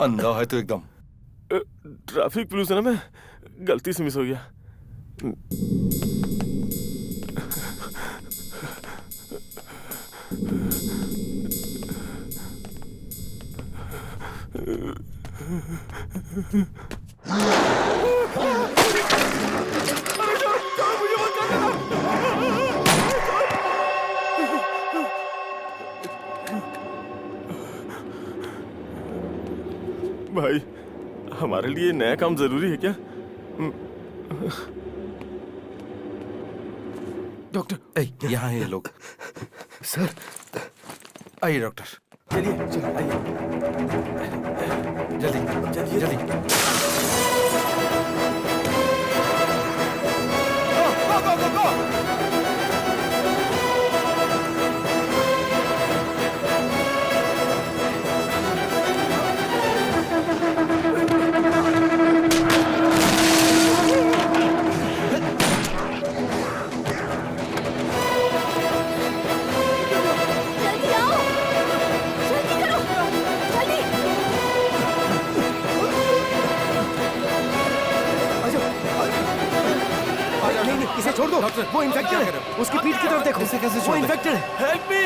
अंधा है तो एकदम। ट्रैफिक पुलिस है ना, मैं गलती से मिस हो गया। भाई, हमारे लिए नया काम जरूरी है क्या? डॉक्टर यहाँ है ये लोग। सर आइए डॉक्टर, चलिए चलिए आइए जल्दी चलिए जल्दी। जल्दी आओ, जल्दी करो, जल्दी। नहीं नहीं इसे छोड़ दो। वो इन्फेक्टेड है, उसकी पीठ की तरफ देखो। इसे कैसे वो छोड़ दें? इन्फेक्टेड है। Help me.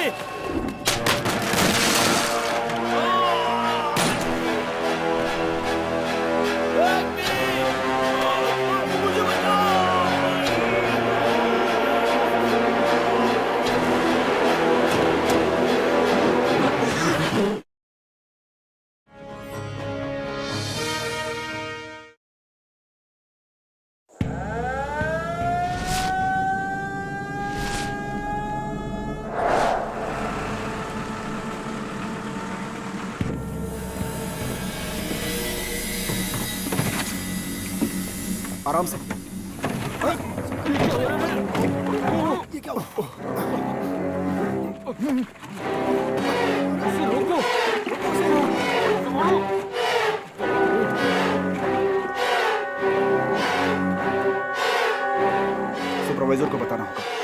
आराम से। ये क्या हुआ? सुपरवाइजर को बताना होगा।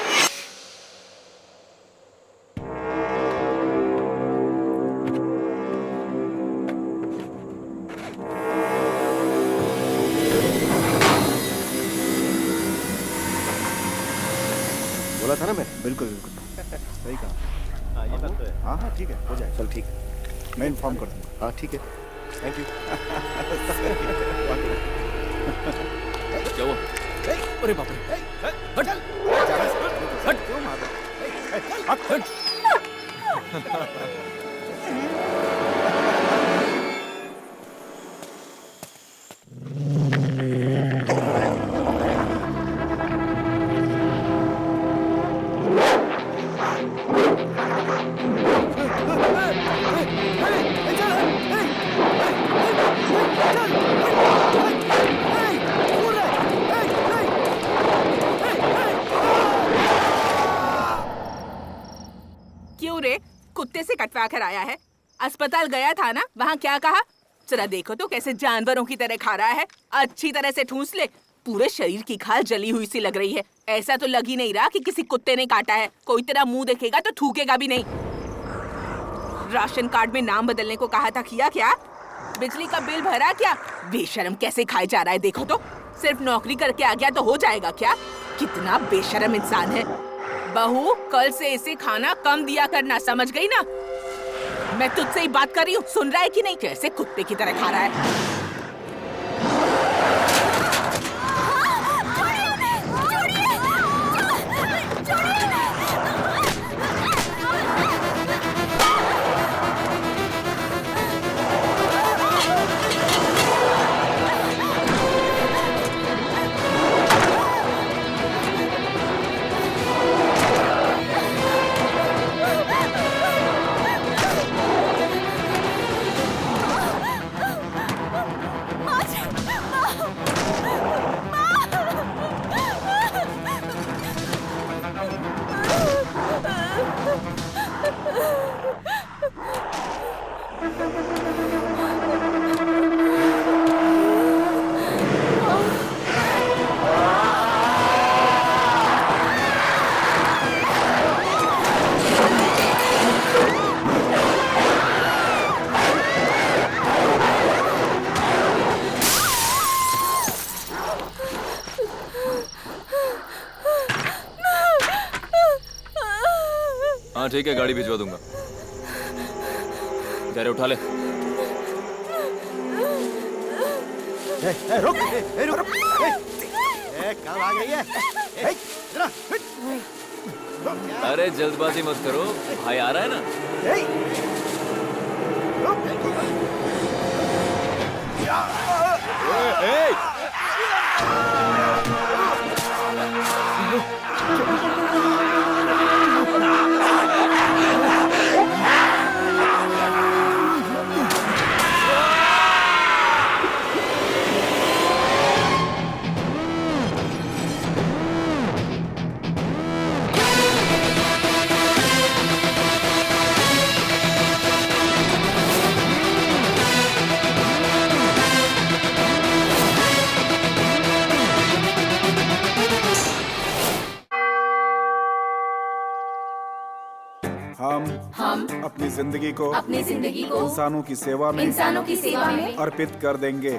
बोला था ना मैं। बिल्कुल बिल्कुल सही कहा। ये बात तो है। हाँ हाँ ठीक है, हो जाए। चल ठीक है, मैं इन्फॉर्म कर दूंगा। हाँ ठीक है, थैंक यू। क्या हुआ? अरे बाप रे, हट चल, हट क्यों मार रहा है? हट। क्यों रे, कुत्ते से कटवा कर आया है? अस्पताल गया था ना, वहाँ क्या कहा? जरा देखो तो कैसे जानवरों की तरह खा रहा है। अच्छी तरह से ठूस ले, पूरे शरीर की खाल जली हुई सी लग रही है। ऐसा तो लग ही नहीं रहा कि किसी कुत्ते ने काटा है। कोई तेरा मुंह देखेगा तो थूकेगा भी नहीं। राशन कार्ड में नाम बदलने को कहा था, किया क्या? बिजली का बिल भरा क्या? बेशरम कैसे खाए जा रहा है देखो तो। सिर्फ नौकरी करके आ गया तो हो जाएगा क्या? कितना बेशरम इंसान है। बहू, कल से इसे खाना कम दिया करना, समझ गई ना? मैं तुझसे ही बात कर रही हूँ, सुन रहा है कि नहीं? कैसे कुत्ते की तरह खा रहा है। हाँ ठीक है, गाड़ी भिजवा दूंगा। जा रहे, उठा ले। रुक, रुक, कहाँ भाग रही है? जरा, अरे जल्दबाजी मत करो, भाई आ रहा है ना। हम अपनी जिंदगी को इंसानों की सेवा में अर्पित कर देंगे।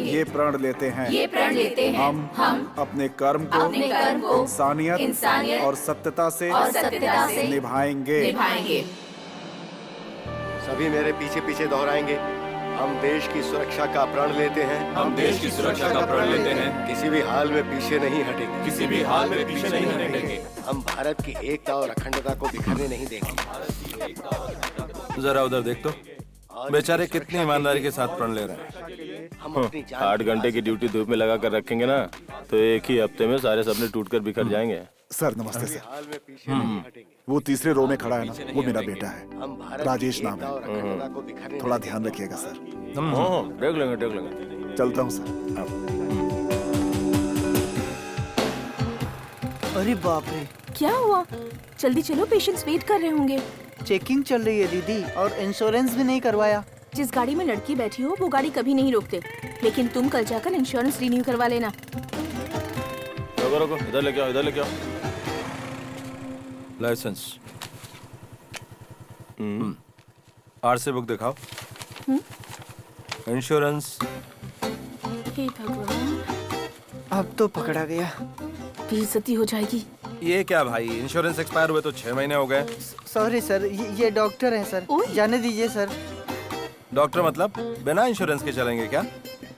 ये प्रण लेते हैं हम अपने कर्म को इंसानियत और सत्यता से निभाएंगे। सभी मेरे पीछे पीछे दोहराएंगे। हम देश की सुरक्षा का प्रण लेते हैं। किसी भी हाल में पीछे नहीं हटेंगे। हम भारत की एकता और अखंडता को बिखरने नहीं देंगे। जरा उधर देख तो, बेचारे कितनी ईमानदारी के साथ प्रण ले रहे हैं। हम अपनी जान 8 घंटे की ड्यूटी धूप में लगा कर रखेंगे ना, तो एक ही हफ्ते में सारे सपने टूट कर बिखर जाएंगे। सर नमस्ते सर। हाल में पीछे नहीं हटेंगे। वो तीसरे रो में खड़ा है ना, वो मेरा बेटा है। हम भारत राजेश की नाम एकता है। और अखंडता को बिखरने थोड़ा नहीं ध्यान रखिएगा सर। देख लेंगे। चलता हूँ सर। अरे बाप रे, क्या हुआ? जल्दी चलो, पेशेंट्स वेट कर रहे होंगे। चेकिंग चल रही है दीदी, और इंश्योरेंस भी नहीं करवाया। जिस गाड़ी में लड़की बैठी हो वो गाड़ी कभी नहीं रोकते, लेकिन तुम कल जाकर इंश्योरेंस रिन्यू करवा लेना। रुको, इधर लेके आओ। लाइसेंस, आरसी बुक दिखाओ। इंश्योरेंस। हे भगवान, अब तो पकड़ा गया। बेइज्जती हो जाएगी। ये क्या भाई, इंश्योरेंस एक्सपायर हुए तो 6 महीने हो गए। सॉरी सर, ये डॉक्टर है सर, ओए। जाने दीजिए सर। डॉक्टर मतलब बिना इंश्योरेंस के चलेंगे क्या?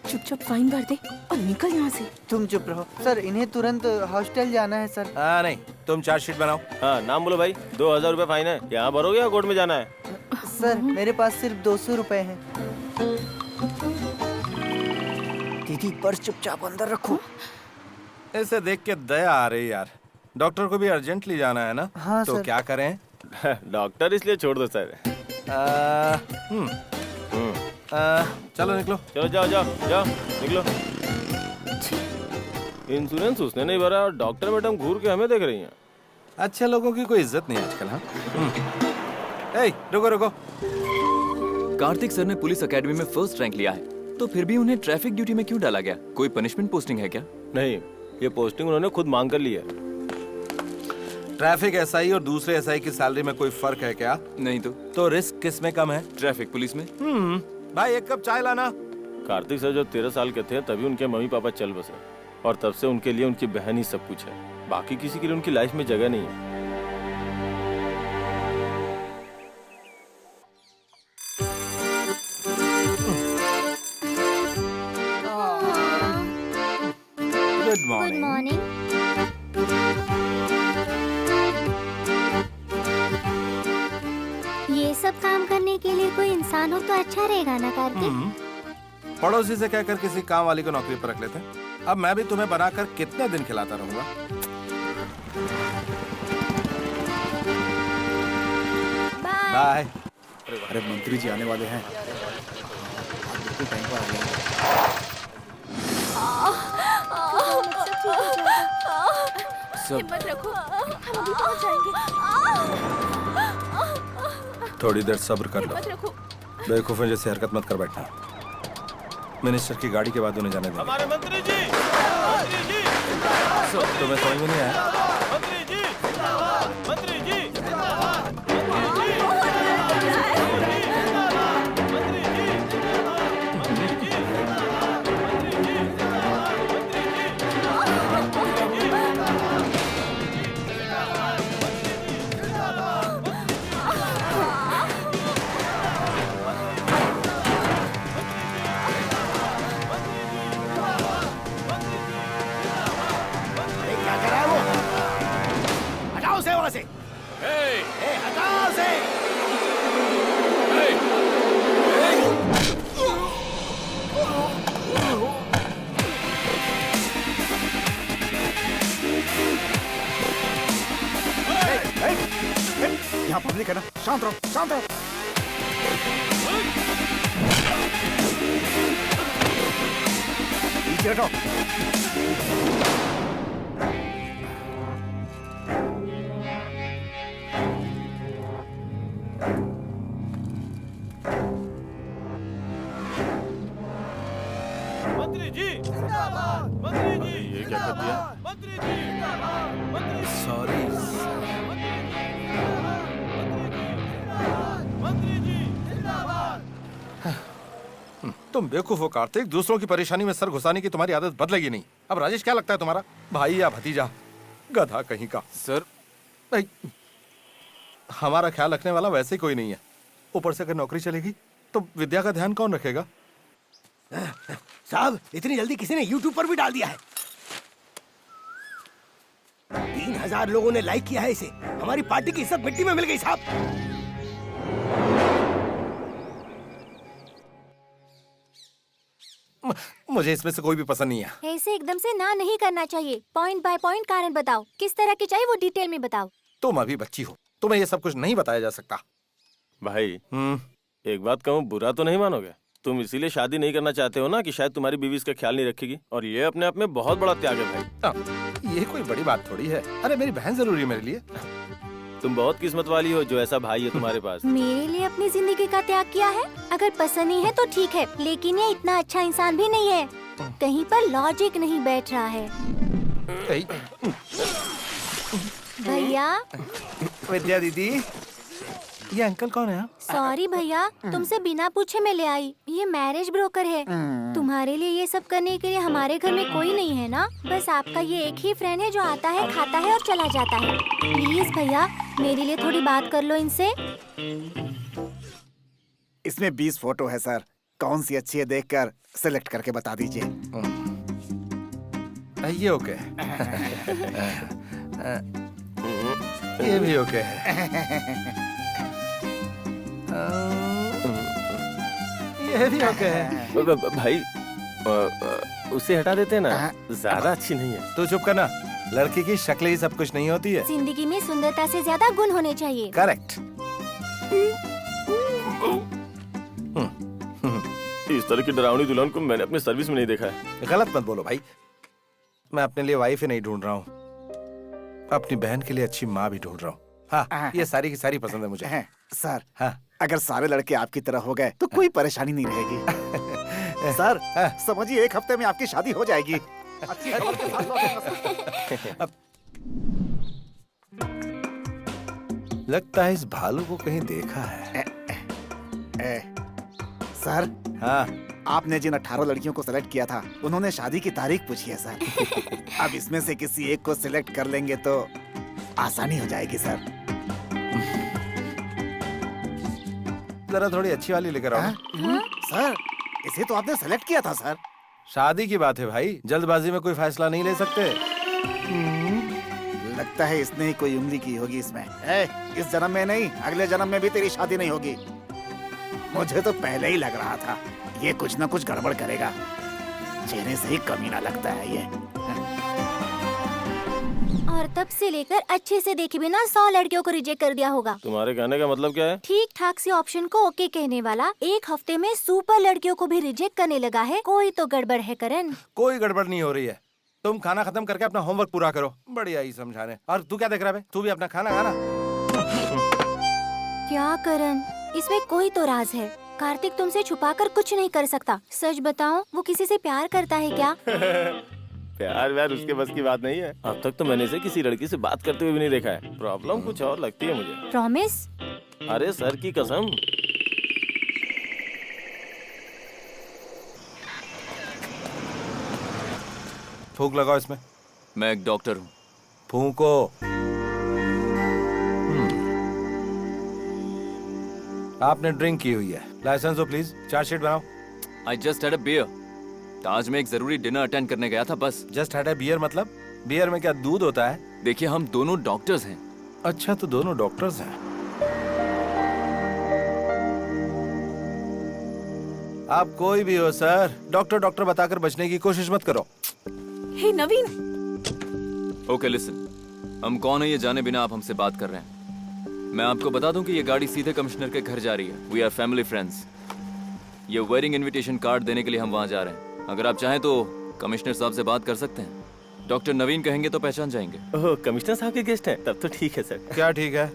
चुपचाप फाइन भर दे और निकल यहाँ से। तुम चुप रहो सर, इन्हें तुरंत हॉस्टल जाना है सर। नहीं, तुम चार्जशीट बनाओ। हाँ, नाम बोलो भाई। 2000 रुपए फाइन है। यहाँ भरोगे या कोर्ट में जाना है? सर मेरे पास सिर्फ 200 रुपए हैं। दीदी पर्स चुपचाप अंदर रखो। ऐसे देख के दया आ रही यार। डॉक्टर को भी अर्जेंटली जाना है ना। हाँ, तो सर। क्या करें? डॉक्टर इसलिए छोड़ दो सर। चलो निकलो। चलो जाओ निकलो। इंश्योरेंस उसने नहीं भरा और डॉक्टर मैडम घूर के हमें देख रही हैं। अच्छे लोगों की कोई इज्जत नहीं आजकल। हाँ, रुको। कार्तिक सर ने पुलिस एकेडमी में फर्स्ट रैंक लिया है, तो फिर भी उन्हें ट्रैफिक ड्यूटी में क्यों डाला गया? कोई पनिशमेंट पोस्टिंग है क्या? नहीं, ये पोस्टिंग उन्होंने खुद मांग कर ली है। ट्रैफिक एसआई और दूसरे एसआई की सैलरी में कोई फर्क है क्या? नहीं तो रिस्क किस में कम है? ट्रैफिक पुलिस में। भाई 1 कप चाय लाना। कार्तिक सर जब 13 साल के थे तभी उनके मम्मी पापा चल बसे, और तब से उनके लिए उनकी बहन ही सब कुछ है। बाकी किसी के लिए उनकी लाइफ में जगह नहीं है। Good morning. ये सब काम करने के लिए कोई इंसान हो तो अच्छा रहेगा ना कार्तिक? पड़ोसी से कहकर किसी काम वाली को नौकरी पर रख लेते हैं। अब मैं भी तुम्हें बनाकर कितने दिन खिलाता रहूंगा? बाय। अरे मंत्री जी आने वाले हैं। बिल्कुल टाइम पर आ गए। हिम्मत रखो, हम अभी पहुंच जाएंगे। थोड़ी देर सब्र कर लो। हिम्मत रखो। बेवकूफों जैसे हरकत मत कर बैठना। मिनिस्टर की गाड़ी के बाद उन्हें जाने देंगे। हमारे मंत्री जी। तुम्हें समझ में नहीं आया? मंत्री जी। वहां से। हटाओ से। यहाँ पब्लिक है ना, शांत रहो, शांत रहो। पीछे हटो। मंत्री जी, मंत्री जी, ये क्या कर दिया? मंत्री जी, सॉरी। मंत्री जी, तुम बेवकूफ हो कार्तिक, दूसरों की परेशानी में सर घुसाने की तुम्हारी आदत बदलेगी नहीं। अब राजेश क्या लगता है तुम्हारा, भाई या भतीजा? गधा कहीं का। सर नहीं, हमारा ख्याल रखने वाला वैसे ही कोई नहीं है। ऊपर से अगर नौकरी चलेगी तो विद्या का ध्यान कौन रखेगा? साहब, इतनी जल्दी किसी ने YouTube पर भी डाल दिया है। 3000 लोगों ने लाइक किया है इसे। हमारी पार्टी की इज्जत मिट्टी में मिल गई साहब। मुझे इसमें से कोई भी पसंद नहीं है। ऐसे एकदम से ना नहीं करना चाहिए। पॉइंट बाय पॉइंट कारण बताओ, किस तरह की चाहिए वो डिटेल में बताओ। तुम अभी बच्ची हो, तुम्हें ये सब कुछ नहीं बताया जा सकता। भाई एक बात कहूँ, बुरा तो नहीं मानोगे? तुम इसीलिए शादी नहीं करना चाहते हो ना कि शायद तुम्हारी बीवी इसका ख्याल नहीं रखेगी, और ये अपने आप में बहुत बड़ा त्याग है भाई। ये कोई बड़ी बात थोड़ी है। अरे मेरी बहन जरूरी है मेरे लिए। तुम बहुत किस्मत वाली हो जो ऐसा भाई है तुम्हारे पास। मेरे लिए अपनी जिंदगी का त्याग किया है। अगर पसंद नहीं है तो ठीक है, लेकिन ये इतना अच्छा इंसान भी नहीं है। कहीं पर लॉजिक नहीं बैठ रहा है। भैया। विद्या दीदी, ये अंकल कौन है? सॉरी भैया, तुमसे बिना पूछे मैं ले आई। ये मैरिज ब्रोकर है। तुम्हारे लिए ये सब करने के लिए हमारे घर में कोई नहीं है ना। बस आपका ये एक ही फ्रेंड है जो आता है, खाता है और चला जाता है। प्लीज भैया, मेरे लिए थोड़ी बात कर लो इनसे। इसमें 20 फोटो है सर। कौन सी अच्छी है देखकर सिलेक्ट करके बता दीजिए। ये ओके। ये भी ओके है। ये भी ओके है। भाई उसे हटा देते ना, ज्यादा अच्छी नहीं है। तू चुप करना। लड़की की शक्ल ही सब कुछ नहीं होती है। जिंदगी में सुंदरता से ज्यादा गुण होने चाहिए। करेक्ट। इस तरह की डरावनी दुल्हन को मैंने अपनी सर्विस में नहीं देखा है। गलत मत बोलो भाई। मैं अपने लिए वाइफ ही नहीं ढूंढ रहा हूँ, अपनी बहन के लिए अच्छी माँ भी ढूंढ रहा हूँ। हाँ, ये सारी की सारी पसंद है मुझे। सर, हाँ, अगर सारे लड़के आपकी तरह हो गए तो कोई परेशानी नहीं रहेगी। सर, समझिए 1 हफ्ते में आपकी शादी हो जाएगी। अच्छी खबर के साथ लौटेंगे। लगता है इस भालू को कहीं देखा है। सर, हाँ, आपने जिन 18 लड़कियों को सिलेक्ट किया था, उन्होंने शादी की तारीख पूछी है सर। अब इसमें से किसी एक को सिलेक्ट कर लेंगे तो आसानी हो जाएगी सर। जरा थोड़ी अच्छी वाली लेकर आओ। सर, इसे तो आपने सेलेक्ट किया था सर। शादी की बात है भाई, जल्दबाजी में कोई फैसला नहीं ले सकते। लगता है इसने ही कोई उंगली की होगी इसमें। इस जन्म में नहीं, अगले जन्म में भी तेरी शादी नहीं होगी। मुझे तो पहले ही लग रहा था ये कुछ ना कुछ गड़बड़ करेगा। चेहरे से ही कमीना लगता है ये। और तब से लेकर अच्छे से देखे बिना 100 लड़कियों को रिजेक्ट कर दिया होगा। तुम्हारे कहने का मतलब क्या है? ठीक ठाक से ऑप्शन को ओके कहने वाला 1 हफ्ते में सुपर लड़कियों को भी रिजेक्ट करने लगा है। कोई तो गड़बड़ है करण। कोई गड़बड़ नहीं हो रही है। तुम खाना खत्म करके अपना होमवर्क पूरा करो। बढ़िया ही समझाने। और तू क्या देख रहा है? तू भी अपना खाना खाना। क्या करण, इसमें कोई तो राज है। कार्तिक तुमसे छुपाकर कुछ नहीं कर सकता। सच बताओ, वो किसी से प्यार करता है क्या? प्यार व्यार उसके बस की बात नहीं है। अब तक तो मैंने इसे किसी लड़की से बात करते हुए भी नहीं देखा है। प्रॉब्लम कुछ और लगती है मुझे। प्रॉमिस? अरे सर की कसम। फूंक लगाओ इसमें। मैं एक डॉक्टर हूँ। फूंको। आपने ड्रिंक की हुई है। लाइसेंस दो प्लीज। चार्जशीट बनाओ। I just had a beer. Taj में एक जरूरी डिनर अटेंड करने गया था बस। जस्ट हैड अ बियर मतलब? बियर में क्या दूध होता है? देखिए, हम दोनों डॉक्टर्स हैं। अच्छा, तो दोनों डॉक्टर्स हैं। आप कोई भी हो सर, डॉक्टर डॉक्टर बताकर बचने की कोशिश मत करो। हे नवीन, ओके लिसन, हम कौन है ये जाने बिना आप हमसे बात कर रहे हैं। मैं आपको बता दूं कि ये गाड़ी सीधे कमिश्नर के घर जा रही है। We are family friends. ये वेडिंग इनविटेशन कार्ड देने के लिए हम वहाँ जा रहे हैं। अगर आप चाहें तो कमिश्नर साहब से बात कर सकते हैं। डॉक्टर नवीन कहेंगे तो पहचान जाएंगे। ओह, कमिश्नर साहब के गेस्ट हैं, तब तो ठीक है सर। क्या ठीक है?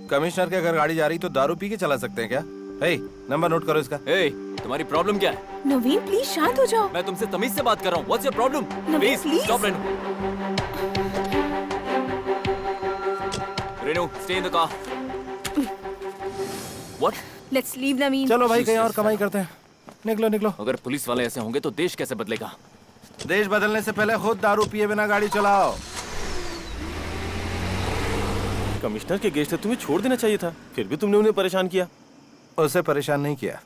कमिश्नर के घर गाड़ी जा रही तो दारू पी के चला सकते हैं क्या? हे, नंबर नोट करो इसका। ए, तुम्हारी प्रॉब्लम क्या है? नवीन प्लीज शांत हो जाओ। मैं तुमसे तमीज से बात कर रहा हूँ। What's your problem? Naveen, please please. Stop Renu. Renu, stay in the car. What? Let's leave Naveen. चलो भाई, कहीं और कमाई करते हैं। निकलो निकलो। अगर पुलिस वाले ऐसे होंगे तो देश कैसे बदलेगा? देश बदलने से पहले खुद दारू पिए बिना गाड़ी चलाओ। कमिश्नर के गेस्ट है, तुम्हें छोड़ देना चाहिए था, फिर भी तुमने उन्हें परेशान किया। उसे परेशान नहीं किया,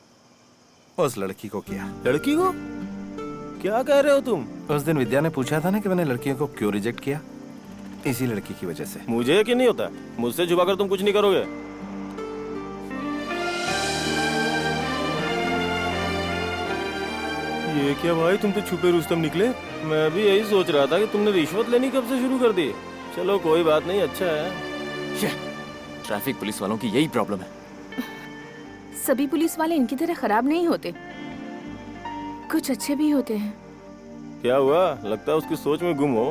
उस लड़की को किया। लड़की को? क्या कह रहे हो तुम? उस दिन विद्या ने पूछा था ना कि मैंने लड़कियों को क्यों रिजेक्ट किया, इसी लड़की की वजह से। मुझे यकीन नहीं होता, मुझसे छुपाकर तुम कुछ नहीं करोगे। ये क्या भाई, तुम तो छुपे रुस्तम निकले। मैं भी यही सोच रहा था कि तुमने रिश्वत लेनी कब से शुरू कर दी। चलो कोई बात नहीं, अच्छा है। ट्रैफिक पुलिस वालों की यही प्रॉब्लम है। सभी पुलिस वाले इनकी तरह खराब नहीं होते, कुछ अच्छे भी होते हैं। क्या हुआ? लगता है उसकी सोच में गुम हो।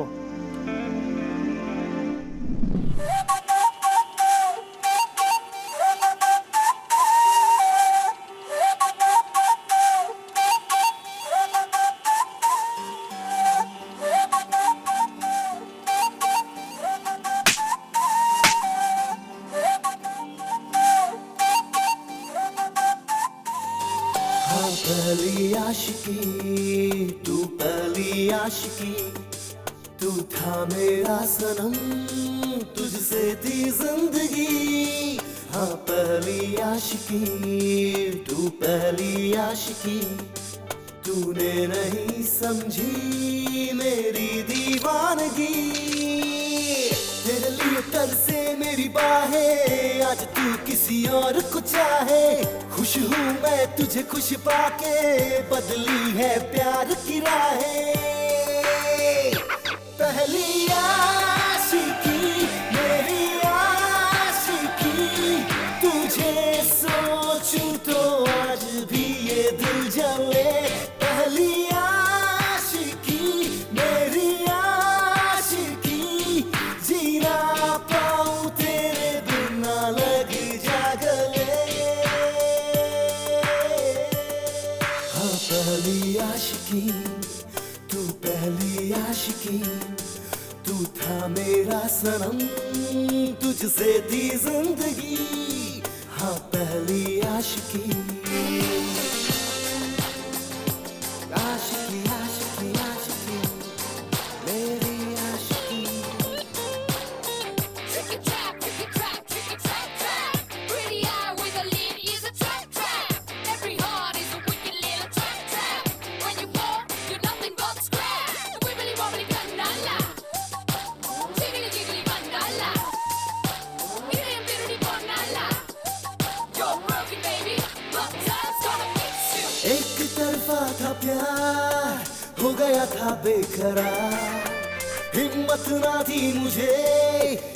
पहली आशिकी, तू पहली आशिकी, तू था मेरा सनम, तुझसे थी जिंदगी। हाँ पहली आशिकी, तू पहली आशिकी, तूने नहीं समझी मेरी दीवानगी। तेरे लिए तरसे मेरी बाहें, आज तू किसी और को चाहे। खुश हूँ मैं तुझे खुश पाके, बदली है प्यार की राहें। पहली आशिकी, मेरी आशिकी, तुझे सोचूं तो आज भी ये दिल जले। पहली आशिकी, मेरी आशिकी, जीना पाऊं तेरे बिना लग जा गले। हाँ पहली आशिकी, तू पहली आशिकी, तू था मेरा सनम, तुझसे थी जिंदगी। हाँ पहली आशिकी, आशिकी आशिकी आशिकी, मेरी आशिकी। Tricky trap, tricky trap. Pretty eye with a lid is a trap. Every heart is a wicked little trap. When you walk, you're nothing but scrap. Wibbly wobbly bandala, jiggly bandala, bibbidi bandala. You're broken, baby, but time's gonna fix you. एक तरफा था प्यार, हो गया था बेकरार। हिम्मत ना थी मुझे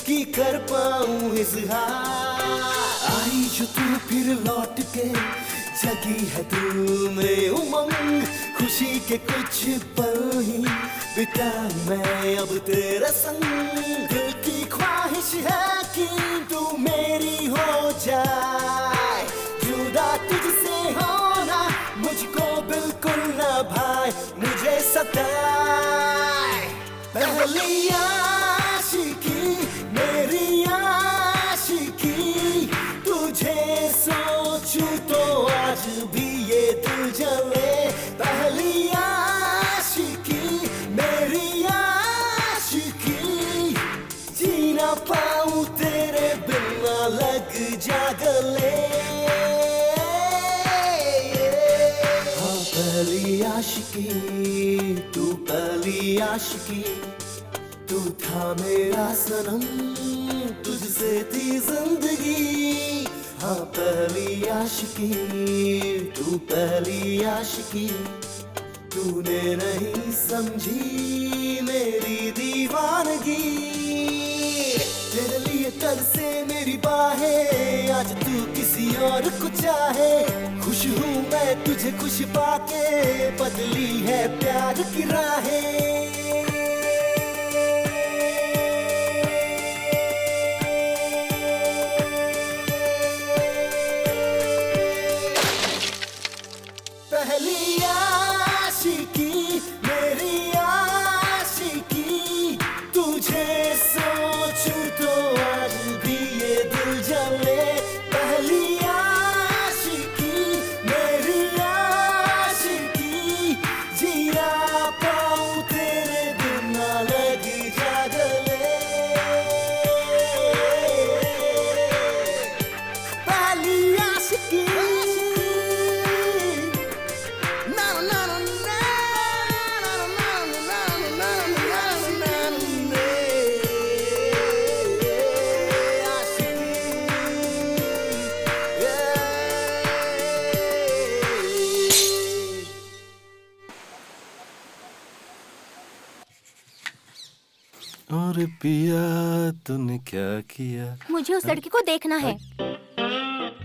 कि कर पाऊं इज़हार। आई जो तू फिर लौट के, जगी है दिल में उमंग। खुशी के कुछ पल ही बिताऊं मैं अब तेरे संग। दिल की ख्वाहिश है कि तू मेरी हो जाए। जुदा तुझसे होना मुझको बिल्कुल ना भाए, मुझे सताए। पहली आशिकी, मेरी आशिकी, तुझे सोचूं तो आज भी ये दिल जले। पहली आशिकी, मेरी आशिकी, जीना पाऊं तेरे बिना लग जा गले। हाँ पहली आशिकी, तू पहली आशिकी, तू था मेरा सनम, तुझसे थी जिंदगी, हाँ पहली आशिकी, तू पहली आशिकी, तूने नहीं समझी मेरी दीवानगी। तेरे लिए तरसे मेरी बाहें, आज तू किसी और को चाहे। खुश हूँ मैं तुझे खुश पाके, बदली है प्यार की राहें। पहली आशिकी, मेरी आशिकी, तुझे सोचूं तो आज भी ये दिल जले। पहली आशिकी, मेरी आशिकी, जिया पाऊं तेरे बिना लग जा गले। पहली आशिकी, और पिया तूने क्या किया? मुझे उस लड़की को देखना है।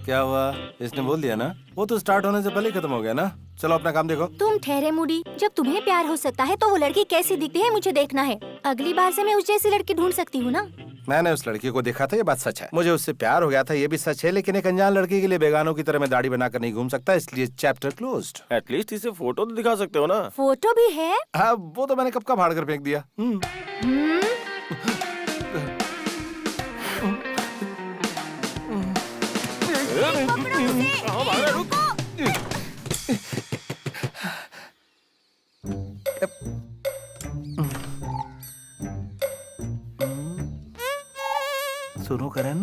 क्या हुआ? इसने बोल दिया ना? वो तो स्टार्ट होने से पहले ही खत्म हो गया ना। चलो अपना काम देखो। तुम ठहरे मूडी, जब तुम्हें प्यार हो सकता है तो वो लड़की कैसी दिखती है मुझे देखना है। अगली बार से मैं उस जैसी लड़की ढूंढ सकती हूँ ना। मैंने उस लड़की को देखा था, ये बात सच है। मुझे उससे प्यार हो गया था, ये भी सच है। लेकिन एक अनजान लड़की के लिए बेगानों की तरह मैं दाढ़ी बनाकर नहीं घूम सकता, इसलिए चैप्टर क्लोज्ड। एटलीस्ट इसे फोटो तो दिखा सकते हो ना। फोटो भी है? हाँ, वो तो मैंने कब का फाड़ कर फेंक दिया। सुनो करण,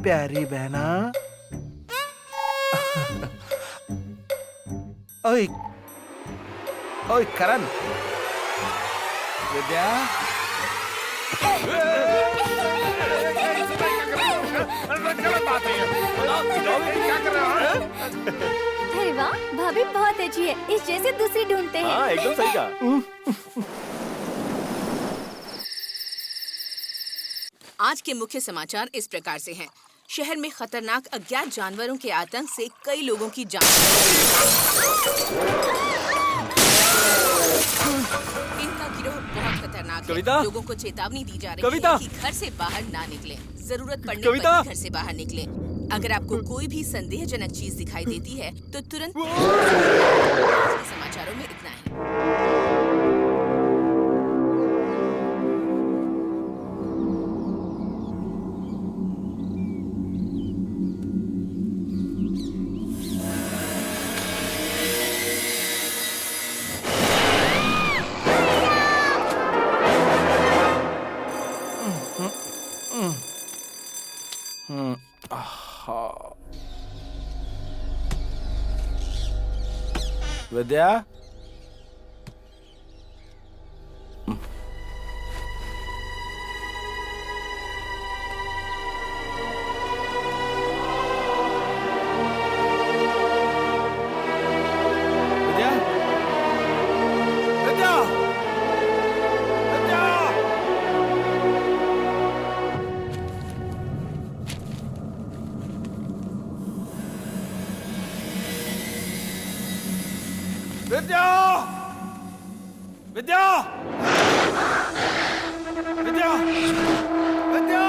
प्यारी बहना। ओए ओए करण, विद्या। अरे वाह, भाभी बहुत अच्छी है, इस जैसे दूसरी ढूंढते हैं। हाँ, एकदम सही कहा। आज के मुख्य समाचार इस प्रकार से हैं। शहर में खतरनाक अज्ञात जानवरों के आतंक से कई लोगों की जान। इनका गिरोह बहुत खतरनाक कविता? है। लोगों को चेतावनी दी जा रही कविता? है कि घर से बाहर ना निकलें। जरूरत पड़ने कविता? पर ही घर से बाहर निकलें। अगर आपको कोई भी संदेहजनक चीज दिखाई देती है तो तुरंत। आज के समाचारों में इतना ही। विद्या, विद्या, विद्या, विद्या। विद्या, विद्या, विद्या, विद्या,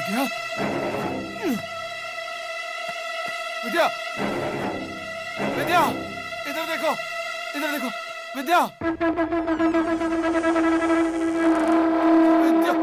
विद्या, विद्या, विद्या, इधर देखो, इधर देखो, विद्या, विद्या।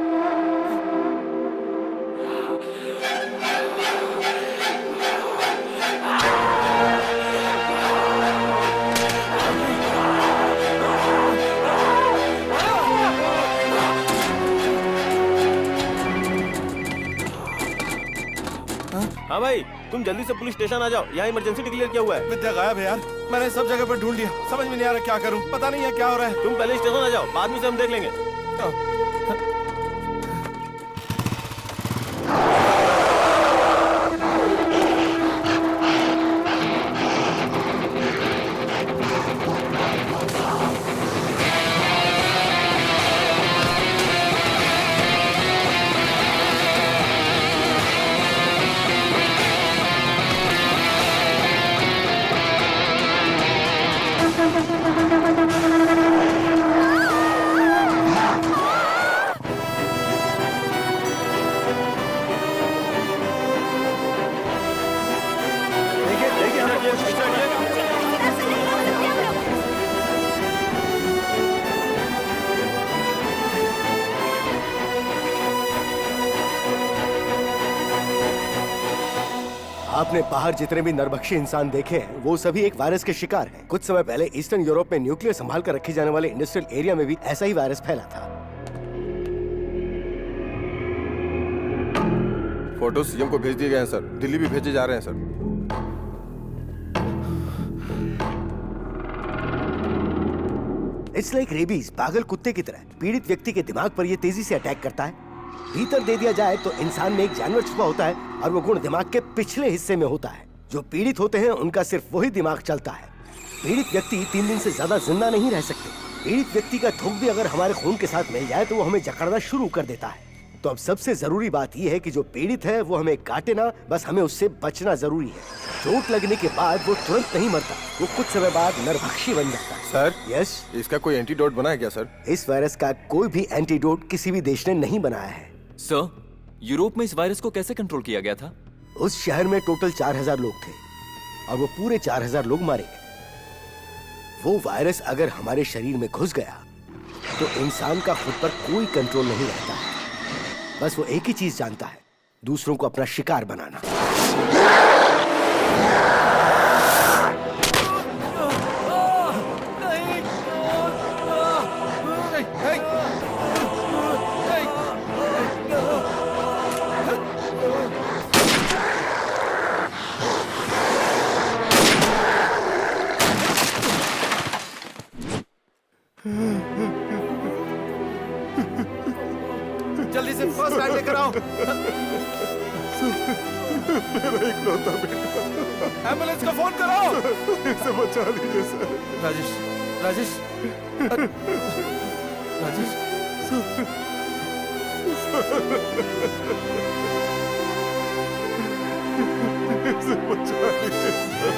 हाँ भाई, तुम जल्दी से पुलिस स्टेशन आ जाओ, यहाँ इमरजेंसी डिक्लेयर किया हुआ है। विद्या गायब है यार, मैंने सब जगह पर ढूंढ लिया, समझ में नहीं आ रहा क्या करूं, पता नहीं है क्या हो रहा है। तुम पहले स्टेशन आ जाओ, बाद में से हम देख लेंगे। आपने बाहर जितने भी नरभक्षी इंसान देखे हैं वो सभी एक वायरस के शिकार हैं। कुछ समय पहले ईस्टर्न यूरोप में न्यूक्लियर संभाल कर रखे जाने वाले इंडस्ट्रियल एरिया में भी ऐसा ही वायरस फैला था। फोटो सीएम को भेज दिए गए हैं सर, दिल्ली भी भेजे जा रहे हैं सर। इट्स लाइक रेबीज, पागल कुत्ते की तरह पीड़ित व्यक्ति के दिमाग पर यह तेजी से अटैक करता है। भीतर दे दिया जाए तो इंसान में एक जानवर छुपा होता है और वो गुण दिमाग के पिछले हिस्से में होता है। जो पीड़ित होते हैं उनका सिर्फ वही दिमाग चलता है। पीड़ित व्यक्ति 3 दिन से ज्यादा जिंदा नहीं रह सकते। पीड़ित व्यक्ति का थूक भी अगर हमारे खून के साथ मिल जाए तो वो हमें जकड़ना शुरू कर देता है। तो अब सबसे जरूरी बात यह है कि जो पीड़ित है वो हमें काटे ना, बस हमें उससे बचना जरूरी है। चोट लगने के बाद वो तुरंत नहीं मरता, वो कुछ समय बाद नरभक्षी बन जाता है। सर, यस, इसका कोई एंटीडोट बना है क्या सर? इस वायरस का कोई भी एंटीडोट किसी भी देश ने नहीं बनाया है। सर, यूरोप में इस वायरस को कैसे कंट्रोल किया गया था? उस शहर में टोटल 4000 लोग थे और वो पूरे 4000 लोग मारे गए। वो वायरस अगर हमारे शरीर में घुस गया तो इंसान का खुद पर कोई कंट्रोल नहीं रहता है। बस वो एक ही चीज जानता है, दूसरों को अपना शिकार बनाना। जल्दी से फर्स्ट एड लेकर आओ। मेरा इकलौता बेटा, एम्बुलेंस को फोन करो। इसे बचा लीजिए सर। राजेश, राजेश, राजेश, इसे बचा लीजिए सर।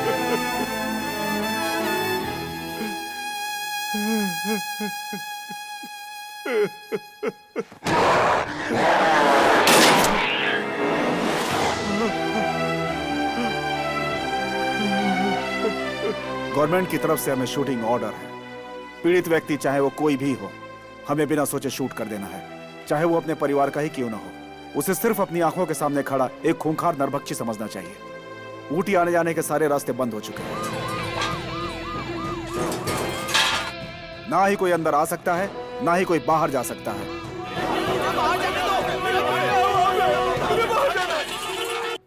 गवर्नमेंट की तरफ से हमें शूटिंग ऑर्डर है। पीड़ित व्यक्ति चाहे वो कोई भी हो, हमें बिना सोचे शूट कर देना है, चाहे वो अपने परिवार का ही क्यों ना हो। उसे सिर्फ अपनी आंखों के सामने खड़ा एक खूंखार नरभक्षी समझना चाहिए। ऊटी आने जाने के सारे रास्ते बंद हो चुके हैं, ना ही कोई अंदर आ सकता है, ना ही कोई बाहर जा सकता है।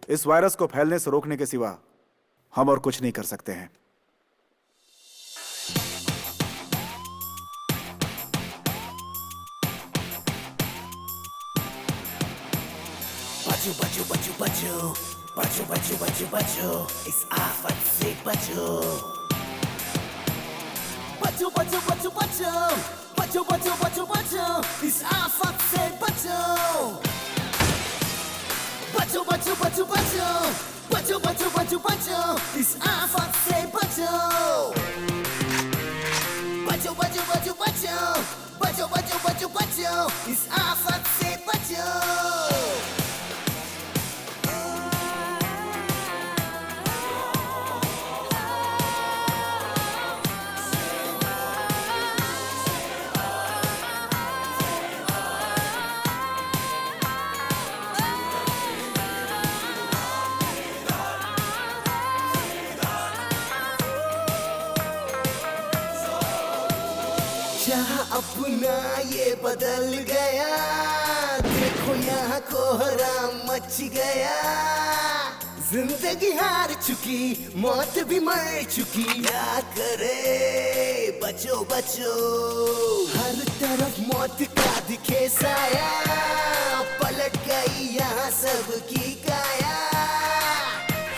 इस वायरस को फैलने से रोकने के सिवा हम और कुछ नहीं कर सकते हैं। बचो बचो बचो बचो बचो बचो बचो बचो इस आफत से बचो। बचो बचो बचो बचो बचो बचो बचो बचो इस आफत से बचो। बचो बचो बचो बचो बचो बचो बचो बचो इस आफत से बचो। बचो बचो बचो बचो बचो बचो बचो बचो इस आफत से बचो। जहाँ अपना ये बदल गया, देखो यहाँ कोहराम मच गया। जिंदगी हार चुकी, मौत भी मर चुकी, क्या करे बचो बचो। हर तरफ मौत का दिखे साया, पलट गई यहाँ सबकी काया।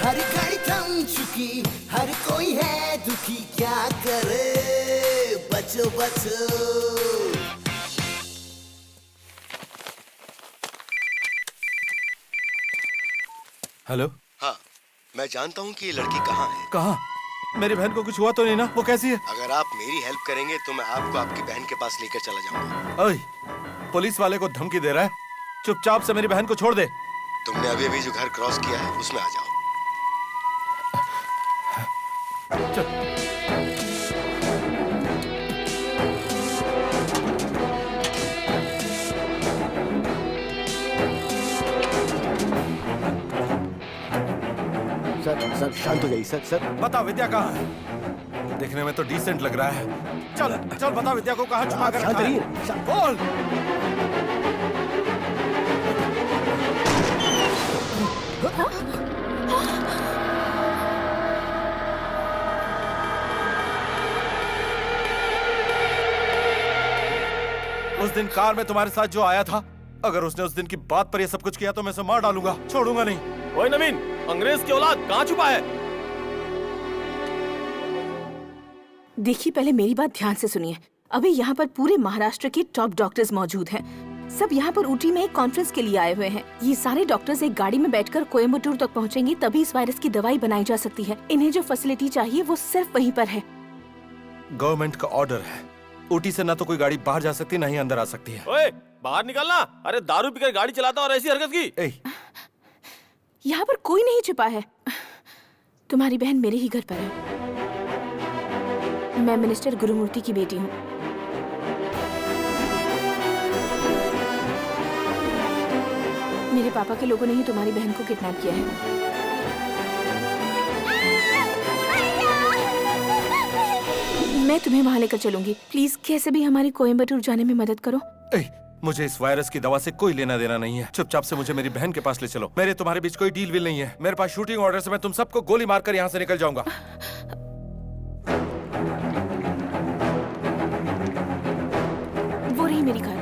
हर घड़ी थम चुकी, हर कोई है दुखी, क्या करे बचो बचो। हेलो। हाँ, मैं जानता हूँ कि ये लड़की कहाँ है। कहाँ? मेरी बहन को कुछ हुआ तो नहीं ना? वो कैसी है? अगर आप मेरी हेल्प करेंगे तो मैं आपको आपकी बहन के पास लेकर चला जाऊंगा। ओए, पुलिस वाले को धमकी दे रहा है? चुपचाप से मेरी बहन को छोड़ दे। तुमने अभी अभी जो घर क्रॉस किया है उसमें आ जाओ। सर शांत हो जाइए सर। सर बता विद्या कहाँ है? देखने में तो डिसेंट लग रहा है। चल चल बता विद्या को कहाँ छुपा कर शांत रखा है? रहिए। बोल। उस दिन कार में तुम्हारे साथ जो आया था, अगर उसने उस दिन की बात पर ये सब कुछ किया तो मैं उसे मार डालूंगा, छोड़ूंगा नहीं। ओए नवीन, अंग्रेज की औलाद कहाँ छुपा है? देखिए, पहले मेरी बात ध्यान से सुनिए। अभी यहाँ पर पूरे महाराष्ट्र के टॉप डॉक्टर्स मौजूद हैं। सब यहाँ पर ऊटी में एक कॉन्फ्रेंस के लिए आए हुए हैं। ये सारे डॉक्टर्स एक गाड़ी में बैठकर कोयम्बटूर तक पहुँचेंगे, तभी इस वायरस की दवाई बनाई जा सकती है। इन्हें जो फैसिलिटी चाहिए वो सिर्फ वहीं पर है। गवर्नमेंट का ऑर्डर है, ऊटी से ना तो कोई गाड़ी बाहर जा सकती ना ही अंदर आ सकती है। ओए, बाहर निकलना। अरे दारू पीकर गाड़ी चलाता और ऐसी हरकत की। यहाँ पर कोई नहीं छुपा है। तुम्हारी बहन मेरे ही घर पर है। मैं मिनिस्टर गुरुमूर्ति की बेटी हूँ। मेरे पापा के लोगों ने ही तुम्हारी बहन को किडनैप किया है। मैं तुम्हें वहाँ लेकर चलूंगी। प्लीज कैसे भी हमारी कोयम्बटूर जाने में मदद करो। मुझे इस वायरस की दवा से कोई लेना देना नहीं है। चुपचाप से मुझे मेरी बहन के पास ले चलो। मेरे तुम्हारे बीच कोई डील विल नहीं है। मेरे पास शूटिंग ऑर्डर से मैं तुम सबको गोली मारकर यहाँ से निकल जाऊंगा। वो रही मेरी कार।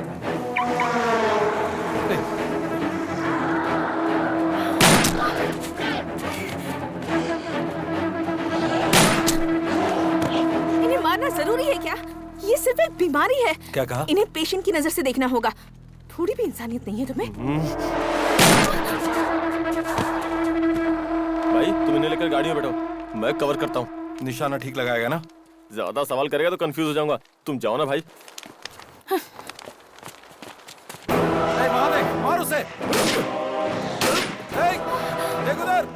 इन्हें मारना जरूरी है क्या? ये सिर्फ एक बीमारी है। क्या कहा? इन्हें पेशेंट की नजर से देखना होगा। थोड़ी भी इंसानियत नहीं है तुम्हें? भाई तुम इन्हें लेकर गाड़ी में बैठो, मैं कवर करता हूँ। निशाना ठीक लगाएगा ना? ज्यादा सवाल करेगा तो कंफ्यूज हो जाऊंगा। तुम जाओ ना भाई। वहाँ देख, मार उसे। देख उधर।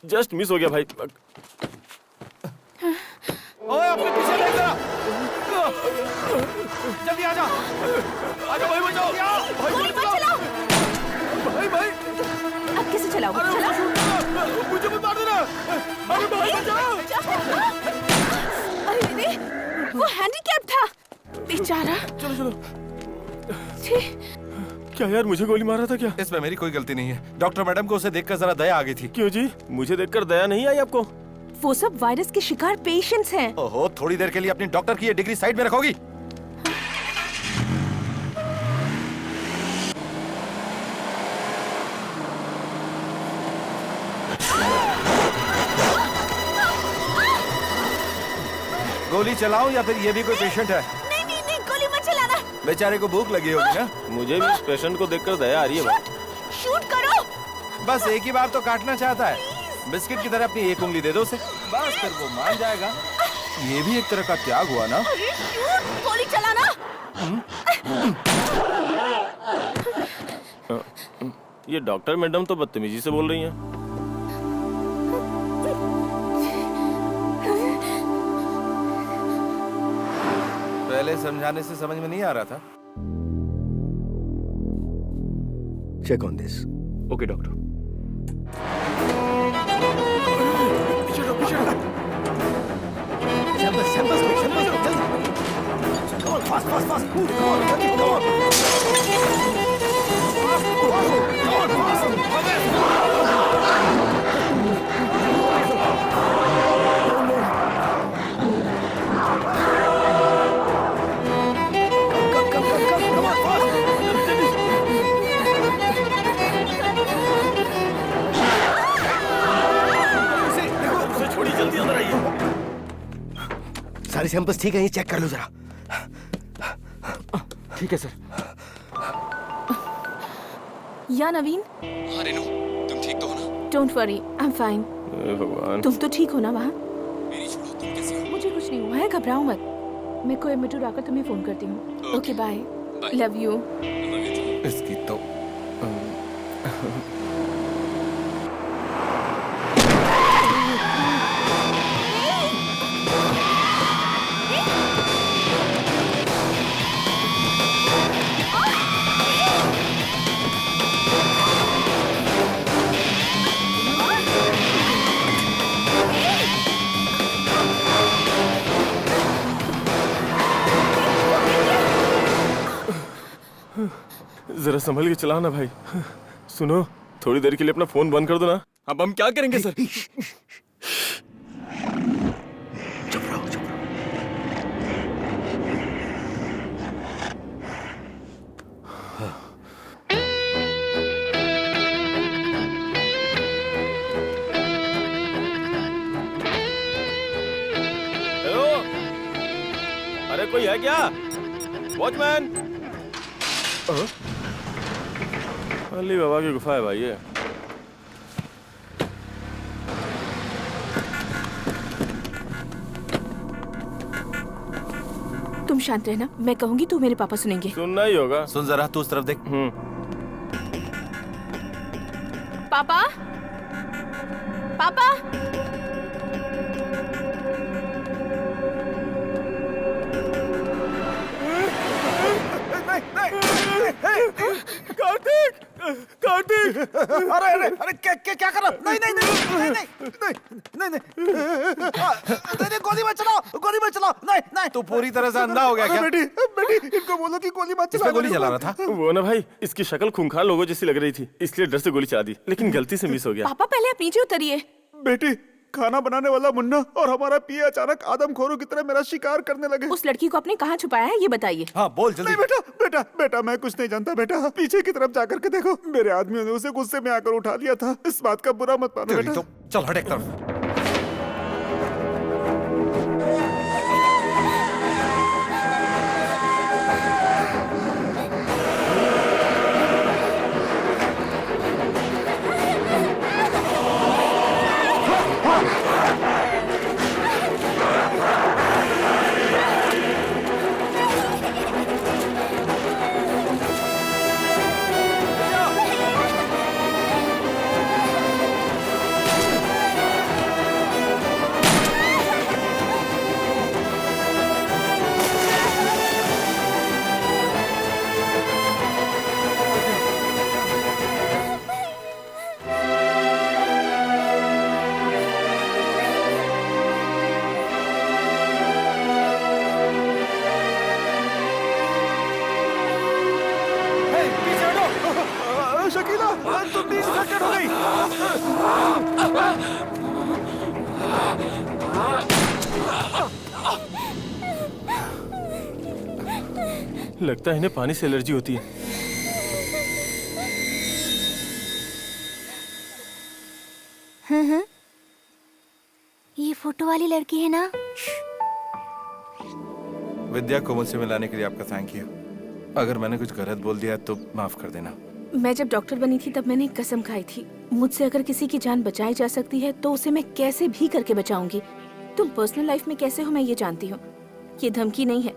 जस्ट मिस हो गया भाई। ओए अपने पीछे देख जरा। जल्दी आजा। आजा भाई, बचाओ। गोली मत चलाओ। भाई अब कैसे चलाओगे? चलाओ। मुझे मत मार देना। अरे भाई बचाओ। अरे दीदी, वो हैंडीकैप था बेचारा। चलो। क्या यार, मुझे गोली मारा था क्या? इसमें मेरी कोई गलती नहीं है। डॉक्टर मैडम को उसे देखकर जरा दया आ गई थी। क्यों जी, मुझे देखकर दया नहीं आई आपको? वो सब वायरस के शिकार पेशेंट्स हैं। ओहो, थोड़ी देर के लिए अपनी डॉक्टर की ये डिग्री साइड में रखोगी? गोली चलाऊं या फिर ये भी कोई पेशेंट है? नहीं, गोली मत चलाना। बेचारे को भूख लगी होगी ना? मुझे भी इस पेशेंट को देखकर दया आ रही है भाई। शूट करो। बस एक ही बार तो काटना चाहता है। बिस्किट की तरह अपनी एक उंगली दे दो उसे, बस फिर वो मान जाएगा। ये भी एक तरह का त्याग हुआ ना? अरे शूट, गोली चलाना। ये डॉक्टर मैडम तो बदतमीजी से बोल रही हैं। पहले समझाने से समझ में नहीं आ रहा था। Check on this. Okay doctor. पीछे fast. Move, come on, Jackie, come on. Come on, fast. Come on, fast. छोड़ी, जल्दी अंदर आइए। सारे सैंपल्स ठीक है, ये चेक कर लो जरा। ठीक है सर। या नवीन, हाँ रेनू, तुम ठीक तो हो ना? Don't worry, I am fine. भगवान, तुम तो ठीक हो ना वहाँ? मेरी छोड़ो, तुम कैसे हो? मुझे कुछ नहीं हुआ है, घबराओ मत। मैं कोयम्बटूर आकर तुम्हें फोन करती हूँ। Okay bye, love you. इसकी तो जरा संभल के चलाओ ना भाई। सुनो, थोड़ी देर के लिए अपना फोन बंद कर दो ना। अब हम क्या करेंगे सर? चुप रहो, चुप रहो। हेलो, अरे कोई है क्या? वॉचमैन। अली बाबा की गुफा है भाई ये। तुम शांत रहना, मैं कहूंगी तो मेरे पापा सुनेंगे। सुनना ही होगा। सुन जरा, तू उस तरफ देख। पापा, पापा, कार्तिक, कार्तिक। अरे अरे अरे क्या कर रहा? नहीं नहीं नहीं नहीं नहीं नहीं नहीं नहीं, गोली मत चलाओ, गोली मत चलाओ। नहीं नहीं, तू पूरी तरह से अंधा हो गया क्या? बेटी बेटी, इनको बोलो कि गोली मत इस चलाओ। पे गोली चला रहा था? वो ना भाई, इसकी शक्ल खूंखार लोगों जैसी लग रही थी, इसलिए डर से गोली चला दी, लेकिन गलती से मिस हो गया। पापा पहले आप नीचे उतरिए। बेटी, खाना बनाने वाला मुन्ना और हमारा पिए अचानक आदमखोरों की तरह मेरा शिकार करने लगे। उस लड़की को आपने कहाँ छुपाया है, ये बताइए। हाँ बोल जल्दी। नहीं बेटा बेटा बेटा, मैं कुछ नहीं जानता बेटा। पीछे की तरफ जाकर के देखो, मेरे आदमियों ने उसे गुस्से में आकर उठा लिया था। इस बात का बुरा मत मानो तेरी बेटा। तो चल हट एक तरफ। शकीला, तुम 20 सेकंड हो गई। लगता है इन्हें पानी से एलर्जी होती है। ये फोटो वाली लड़की है ना? विद्या को मुझसे मिलाने के लिए आपका थैंक यू। अगर मैंने कुछ गलत बोल दिया तो माफ कर देना। मैं जब डॉक्टर बनी थी तब मैंने एक कसम खाई थी, मुझसे अगर किसी की जान बचाई जा सकती है तो उसे मैं कैसे भी करके बचाऊंगी। तुम पर्सनल लाइफ में कैसे हो मैं ये जानती हूँ। ये धमकी नहीं है।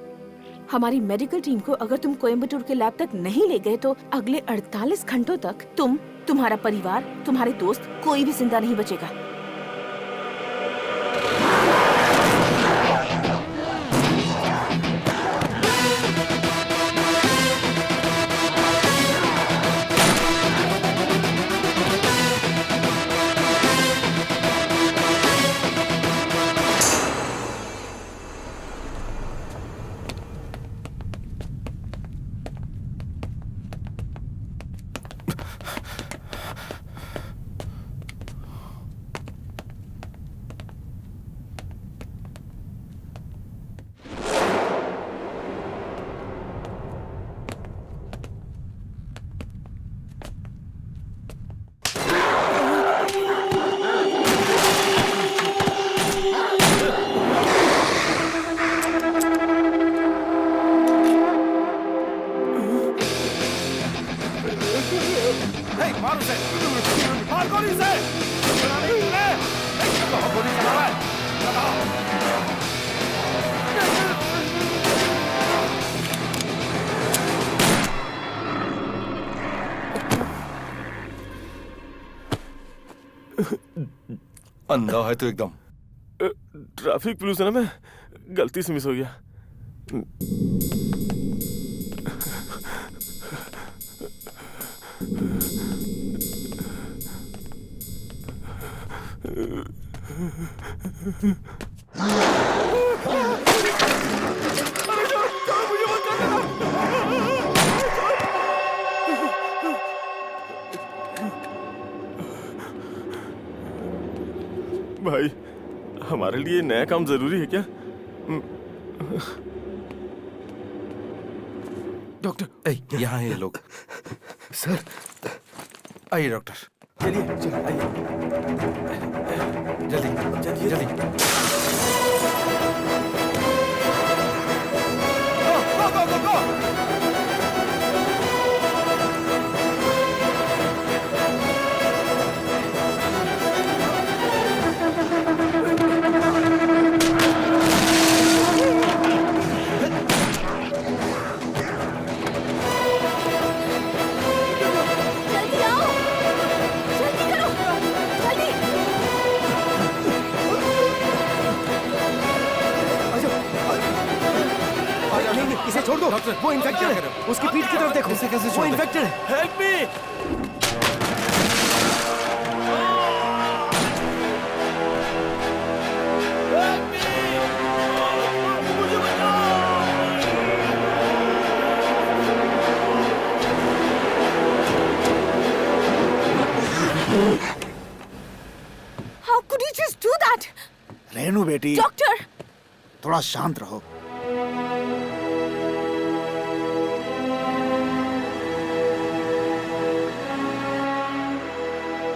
हमारी मेडिकल टीम को अगर तुम कोयम्बटूर के लैब तक नहीं ले गए तो अगले 48 घंटों तक तुम, तुम्हारा परिवार, तुम्हारे दोस्त, कोई भी जिंदा नहीं बचेगा। अंधा है तू एकदम। ट्रैफिक पुलिस है ना, मैं गलती से मिस हो गया। भाई, हमारे लिए नया काम जरूरी है क्या? डॉक्टर यहाँ ये लोग। सर आइए डॉक्टर, चलिए आइए। जल्दी जल्दी जल्दी। जल्दी आओ, जल्दी करो, जल्दी। नहीं, इसे छोड़ दो। वो इन्फेक्टेड है। उसकी पीठ की तरफ देखो। इसे कैसे वो छोड़ दें? इन्फेक्टेड है। Help me! How could you just do that? Renu बेटी, डॉक्टर, थोड़ा शांत रहो।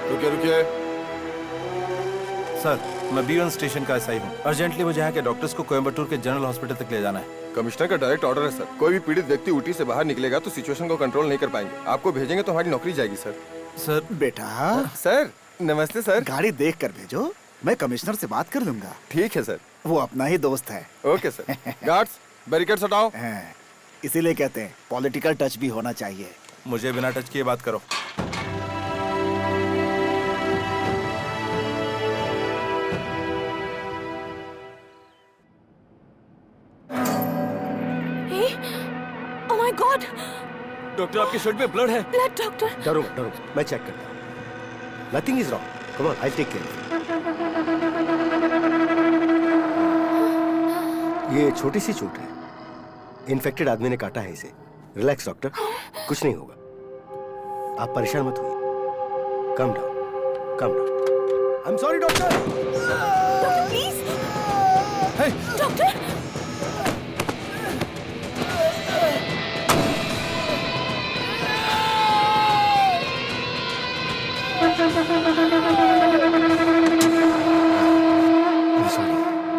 रुकिए रुकिए। सर, मैं B1 स्टेशन का एसआई हूँ। अर्जेंटली मुझे यहाँ के डॉक्टर्स को कोयम्बटूर के जनरल हॉस्पिटल तक ले जाना है। कमिश्नर का डायरेक्ट ऑर्डर है सर। कोई भी पीड़ित व्यक्ति ऊटी से बाहर निकलेगा तो सिचुएशन को कंट्रोल नहीं कर पाएंगे। आपको भेजेंगे तो हमारी नौकरी जाएगी सर। सर बेटा, सर नमस्ते सर। गाड़ी देख कर भेजो, मैं कमिश्नर से बात कर लूंगा। ठीक है सर। वो अपना ही दोस्त है। Okay sir. गार्ड्स बैरिकेड्स हटाओ। हैं, इसीलिए कहते हैं पॉलिटिकल टच भी होना चाहिए। मुझे बिना टच किए बात करो। Oh my God! डॉक्टर, आपके शर्ट में ब्लड है। Blood, doctor. डरो डरो, मैं चेक करता हूँ। Nothing is wrong. Come on, I take care. ये छोटी सी चोट है। इन्फेक्टेड आदमी ने काटा है इसे। रिलैक्स डॉक्टर, कुछ नहीं होगा। आप परेशान मत होइए। Come down, come down. I am sorry doctor. Doctor please. Doctor.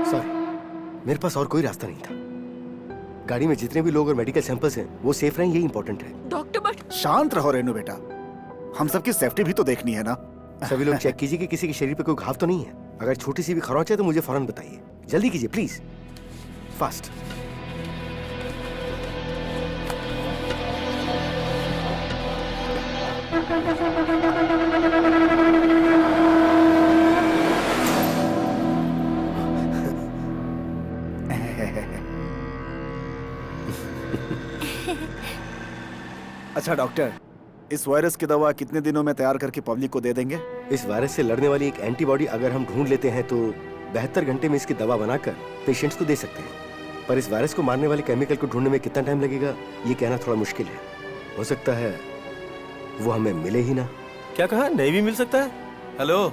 Sorry, मेरे पास और कोई रास्ता नहीं था। गाड़ी में जितने भी लोग और मेडिकल सैंपल्स हैं वो सेफ रहें, ये इंपॉर्टेंट है। डॉक्टर बट शांत रहो रेनू बेटा, हम सबकी सेफ्टी भी तो देखनी है ना। सभी लोग चेक कीजिए कि किसी के शरीर पे कोई घाव तो नहीं है। अगर छोटी सी भी खरोंच है तो मुझे फौरन बताइए। जल्दी कीजिए प्लीज, फास्ट। अच्छा डॉक्टर, इस वायरस की दवा कितने दिनों में तैयार करके पब्लिक को दे देंगे? इस वायरस से लड़ने वाली एक एंटीबॉडी अगर हम ढूंढ लेते हैं तो 72 घंटे में इसकी दवा बनाकर पेशेंट्स को दे सकते हैं। पर इस वायरस को मारने वाले केमिकल को ढूंढने में कितना टाइम लगेगा ये कहना थोड़ा मुश्किल है। हो सकता है वो हमें मिले ही ना। क्या कहा? नहीं भी मिल सकता है? हेलो,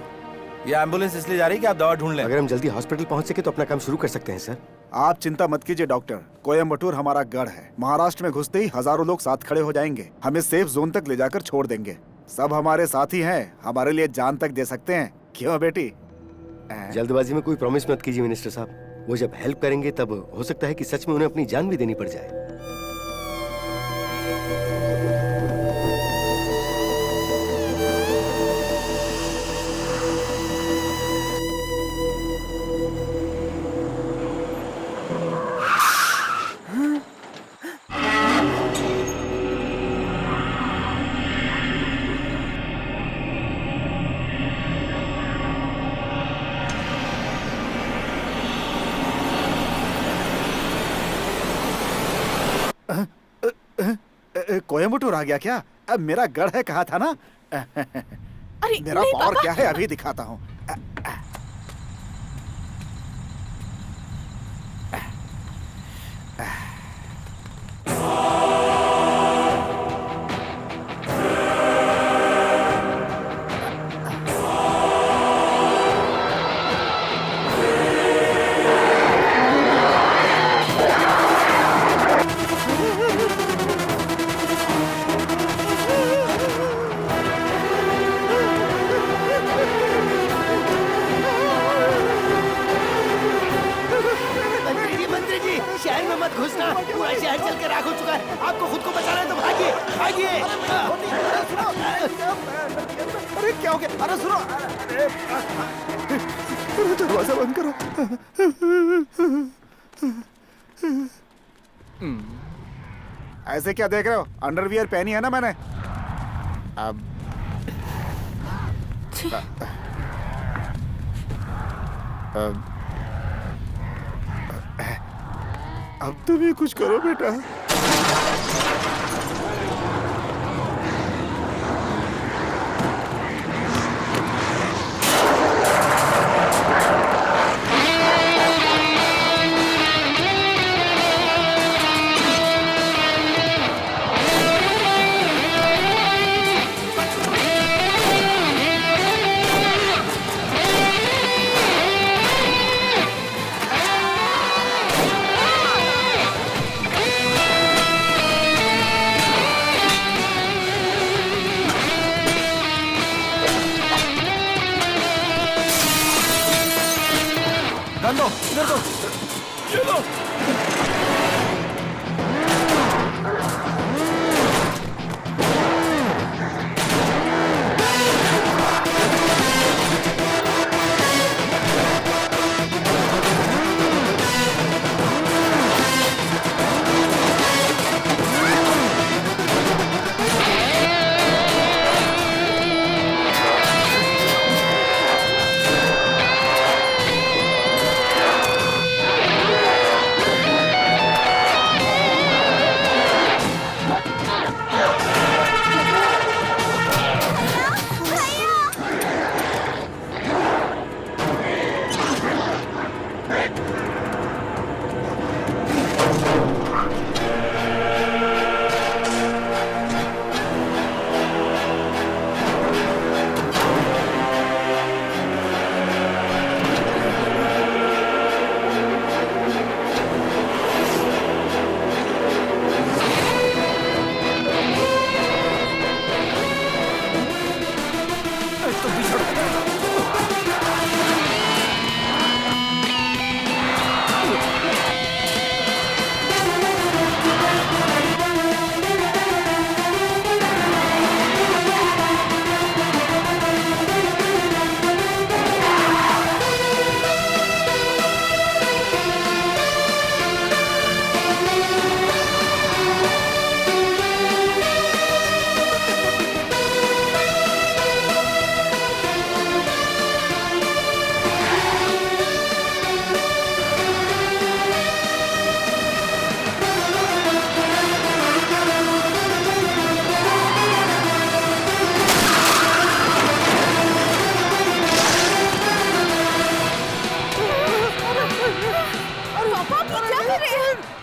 ये एम्बुलेंस इसलिए जा रही है कि आप दवा ढूंढ लें। अगर हम जल्दी हॉस्पिटल पहुंच सके तो अपना काम शुरू कर सकते हैं सर। आप चिंता मत कीजिए डॉक्टर, कोयम्बटूर हमारा गढ़ है। महाराष्ट्र में घुसते ही हजारों लोग साथ खड़े हो जाएंगे, हमें सेफ जोन तक ले जाकर छोड़ देंगे। सब हमारे साथी हैं, हमारे लिए जान तक दे सकते हैं। क्यों बेटी? जल्दबाजी में कोई प्रॉमिस मत कीजिए मिनिस्टर साहब। वो जब हेल्प करेंगे तब हो सकता है कि सच में उन्हें अपनी जान भी देनी पड़ जाए। कोयम्बटूर आ गया क्या? अब मेरा गढ़ है कहा था ना। अरे मेरा नहीं, पावर पापा। क्या है अभी दिखाता हूँ। मंत्री जी शहर में मत घुसना, पूरा शहर चल के राख हो चुका है। आपको खुद को बचाना है तो भागिए भागिए। अरे क्या हो गया? अरे सुनो, अरे दरवाजा बंद करो। ऐसे क्या देख रहे हो? अंडरवियर पहनी है ना मैंने। अब अब तुम ही कुछ करो बेटा। गन दो, इधर दो। ये लो।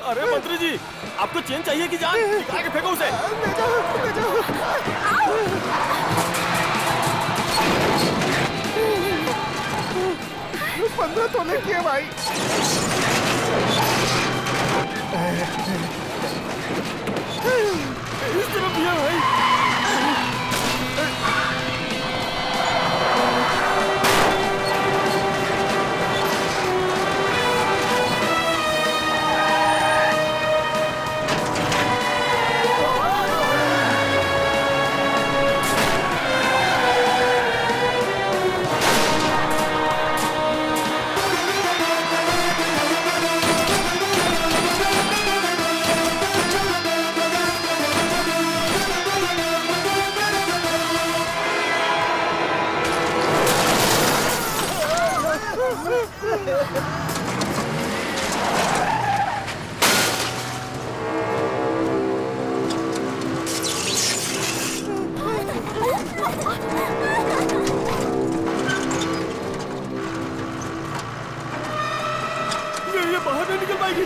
अरे मंत्री जी, आपको चेन चाहिए कि जान? निकाल के फेंको उसे। 15 तोले किए भाई। इस तरफ भी है भाई। ये बाहर नहीं निकल पाएगी।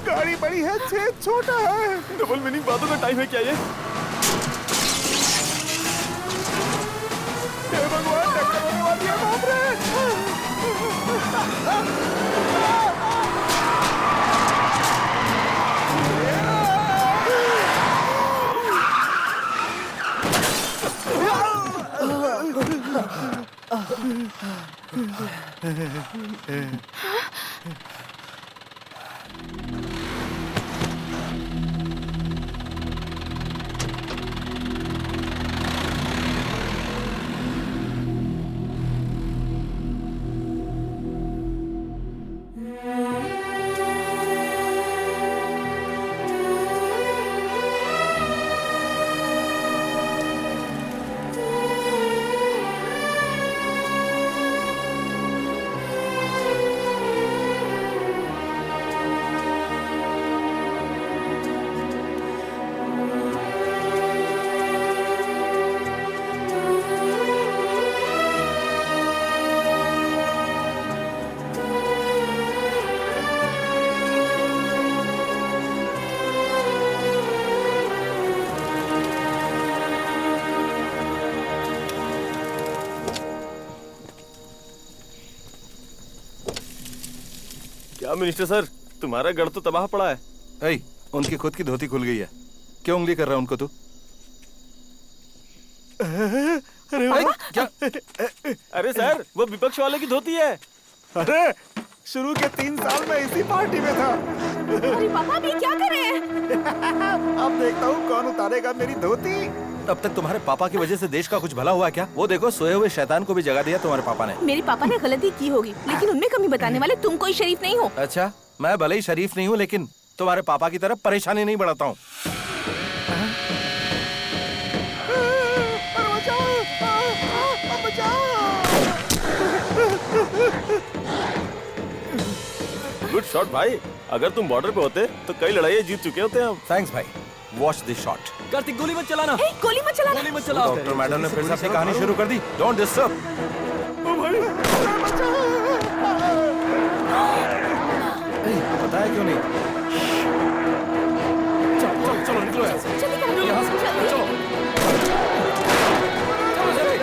गाड़ी बड़ी है, छेद छोटा है। डबल मीनिंग बातों का टाइम है क्या ये? हे भगवान, टक्कर होने वाली है, बाप रे। क्या मिनिस्टर सर, तुम्हारा गढ़ तो तबाह पड़ा है। ऐ, उनकी खुद की धोती खुल गई है, क्यों उंगली कर रहा है उनको तू? अरे क्या? अरे सर, वो विपक्ष वाले की धोती है। अरे शुरू के 3 साल में इसी पार्टी में था। अरे पापा, आप ये क्या कर रहे हैं? अब देखता हूँ कौन उतारेगा मेरी धोती। अब तक तुम्हारे पापा की वजह से देश का कुछ भला हुआ क्या? वो देखो, सोए हुए शैतान को भी जगा दिया तुम्हारे पापा ने। मेरे पापा ने गलती की होगी, लेकिन उनमें कमी बताने वाले तुम कोई शरीफ नहीं हो। अच्छा, मैं भले ही शरीफ नहीं हूँ, लेकिन तुम्हारे पापा की तरफ परेशानी नहीं बढ़ाता हूँ। गुड शॉट भाई। अगर तुम बॉर्डर पे होते तो कई लड़ाइयाँ जीत चुके होते हम। थैंक्स भाई। Watch this shot. कार्तिक, गोली मत चलाना। ए, गोली मत चलाना। गोली मत चलाओ। डॉक्टर मैडम ने फिर से अपनी कहानी शुरू कर दी। Don't disturb. पता है क्यों नहीं? चलो चलो निकलो यहाँ से। यहाँ से चलो। चलो जल्दी।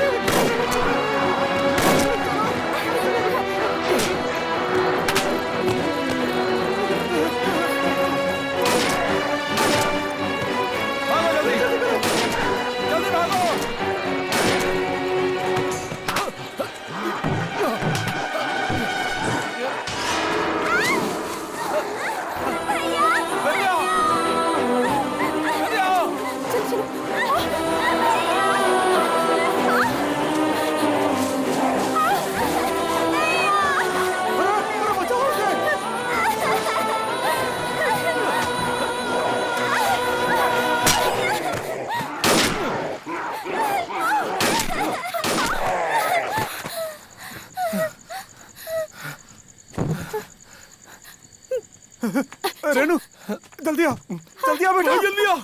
भागो जल्दी। जल्दी भागो। रेनू, जल्दी आ बेटा, जल्दी आ,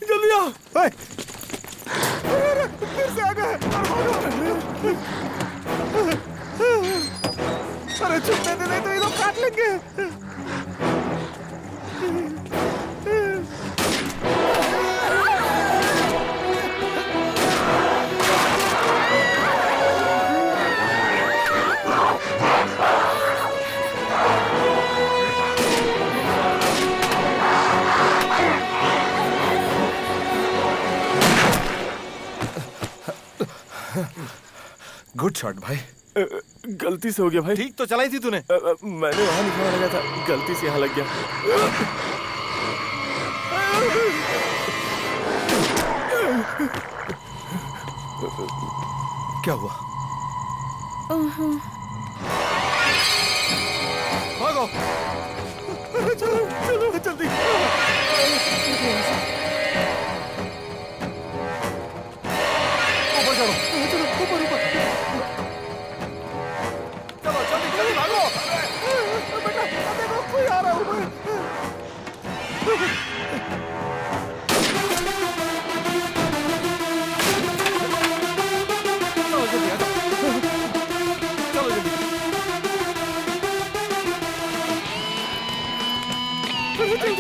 जल्दी आ। अरे, फिर से आ गए। अरे छुपने दे, नहीं तो ये लोग काट लेंगे। गुड शॉट भाई। गलती से हो गया भाई। ठीक तो चलाई थी तूने। मैंने वहाँ निकलने लगा था, गलती से यहाँ लग गया। क्या हुआ? भागो। चलो चलो जल्दी। ऊपर चलो। चलो ऊपर ऊपर। चलो जल्दी जल्दी भागो। बेटा देखो, कोई आ रहा है ऊपर। चलो जल्दी आ जाओ।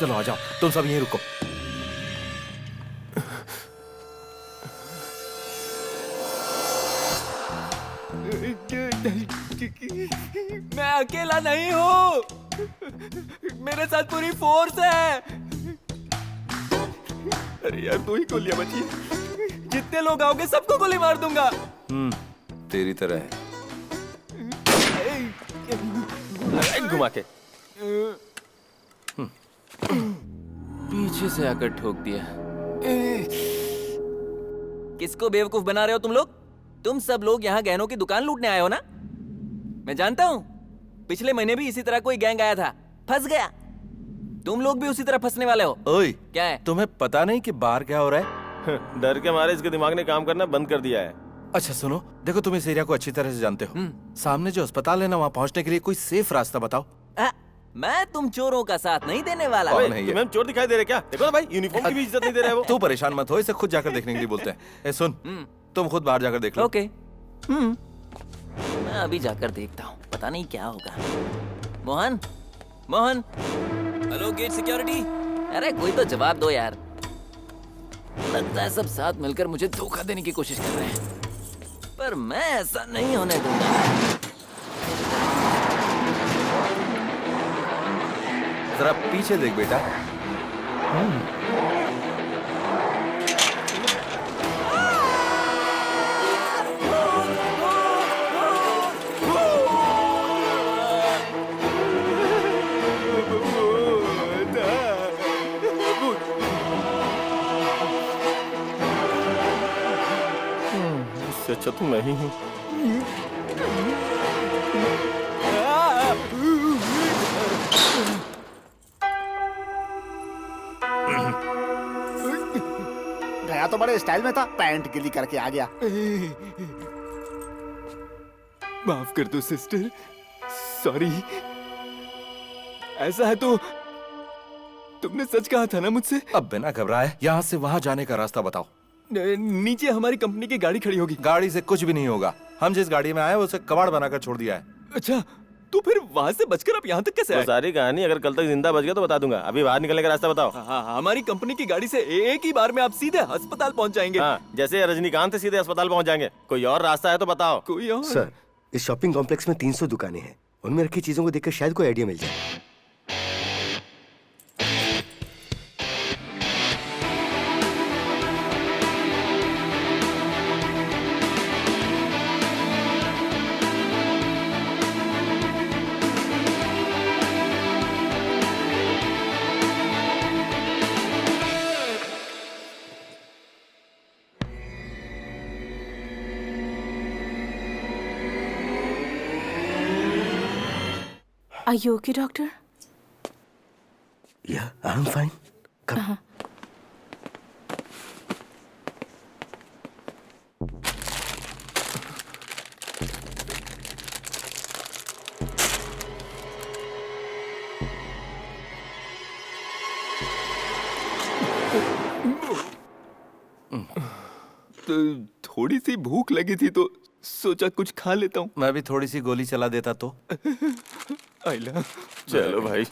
चलो आ जाओ, तुम सब यहीं रुको। मैं अकेला नहीं हूँ, मेरे साथ पूरी फोर्स है। अरे यार, 2 ही गोलियां बची हैं। जितने लोग आओगे सबको गोली मार दूंगा। तेरी तरह है। घुमा के पीछे से आकर ठोक दिया। किसको बेवकूफ बना रहे हो तुम लोग? तुम सब लोग यहाँ गहनों की दुकान लूटने आए हो ना? मैं जानता हूँ, पिछले महीने भी इसी तरह कोई गैंग आया था, फंस गया। तुम लोग भी उसी तरह फंसने वाले हो। ओए, क्या है? तुम्हें पता नहीं कि बाहर क्या हो रहा है? डर के मारे इसके दिमाग ने काम करना बंद कर दिया है। अच्छा सुनो, देखो तुम इस एरिया को अच्छी तरह से जानते हो। सामने जो अस्पताल है ना, वहाँ पहुँचने के लिए कोई सेफ रास्ता बताओ। मैं तुम चोरों का साथ नहीं देने वाला। कौन है ये? तुम्हें हम चोर दिखाई दे रहे क्या? देखो ना भाई, यूनिफॉर्म की भी इज्जत नहीं दे रहे वो। तू परेशान मत हो, इसे खुद जाकर देखने के लिए बोलते हैं। ए सुन, तुम खुद बाहर जाकर देख लो। ओके। मैं अभी जाकर देखता हूँ, पता नहीं क्या होगा। Mohan, Mohan, hello gate security. अरे कोई तो जवाब दो यार। लगता है सब साथ मिलकर मुझे धोखा देने की कोशिश कर रहे हैं, पर मैं ऐसा नहीं होने दूंगा। जरा पीछे देख बेटा। इससे अच्छा तो मैं ही हूँ। गया तो बड़े स्टाइल में था, पैंट गिली करके आ गया। माफ कर दो सिस्टर, सॉरी। ऐसा है तो तुमने सच कहा था ना मुझसे? अब बिना घबराए यहाँ से वहाँ जाने का रास्ता बताओ। नीचे हमारी कंपनी की गाड़ी खड़ी होगी। गाड़ी से कुछ भी नहीं होगा। हम जिस गाड़ी में आए उसे कबाड़ बनाकर छोड़ दिया है। अच्छा, तो फिर वहाँ से बचकर आप यहाँ तक कैसे आए? सारी कहानी अगर कल तक जिंदा बच गया तो बता दूंगा। अभी बाहर निकलने का रास्ता बताओ। हाँ, हमारी कंपनी की गाड़ी से एक ही बार में आप सीधे अस्पताल पहुँच जाएंगे। हाँ, जैसे रजनीकांत सीधे अस्पताल पहुँच जाएंगे। कोई और रास्ता है तो बताओ। कोई और? सर, इस शॉपिंग कॉम्प्लेक्स में 300 दुकानें हैं। उनमें रखी चीजों को देखकर शायद कोई आइडिया मिल जाए। Are you okay, doctor? Yeah, I'm fine. Come. तो थोड़ी सी भूख लगी थी तो सोचा कुछ खा लेता हूँ। मैं भी थोड़ी सी गोली चला देता तो। आइला, चलो भाई।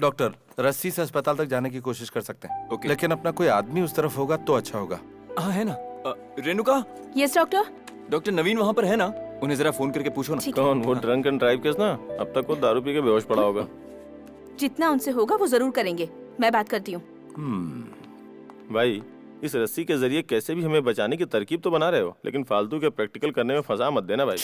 डॉक्टर, रस्सी से अस्पताल तक जाने की कोशिश कर सकते हैं। ओके। लेकिन अपना कोई आदमी उस तरफ होगा तो अच्छा होगा। हाँ है ना। Renuka, yes doctor. डॉक्टर नवीन वहाँ पर है ना? उन्हें जरा फोन करके पूछो ना। कौन? वो ड्रंक एंड ड्राइव केस ना? अब तक वो दारू पी के बेहोश पड़ा होगा। जितना उनसे होगा वो जरूर करेंगे, मैं बात करती हूँ। भाई, इस रस्सी के जरिए कैसे भी हमें बचाने की तरकीब तो बना रहे हो, लेकिन फालतू के प्रैक्टिकल करने में फंसा मत देना भाई।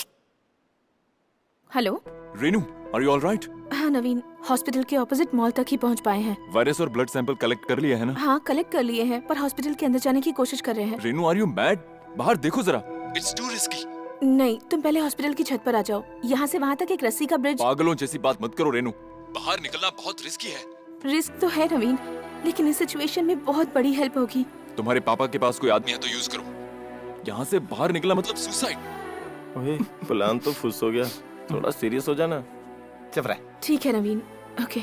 Hello Renu, are you all right? हाँ नवीन, हॉस्पिटल के ऑपोजिट मॉल तक ही पहुँच पाए हैं। वायरस और ब्लड सैंपल कलेक्ट कर लिया है ना? हाँ कलेक्ट कर लिए हैं, पर हॉस्पिटल के अंदर जाने की कोशिश कर रहे हैं। Renu, are you mad? बाहर देखो जरा। It's too risky. नहीं, तुम पहले हॉस्पिटल की छत पर आ जाओ। यहाँ से वहाँ तक एक रस्सी का ब्रिज। पागलों जैसी बात मत करो रेनू, बाहर निकलना बहुत रिस्की है। रिस्क तो है नवीन, लेकिन इस सिचुएशन में बहुत बड़ी हेल्प होगी। तुम्हारे पापा के पास कोई आदमी है तो यूज करो। यहाँ से बाहर निकला मतलब सुसाइड। ओए, प्लान तो फुस हो गया। थोड़ा सीरियस हो जाना। चुप रह। ठीक है नवीन, ओके।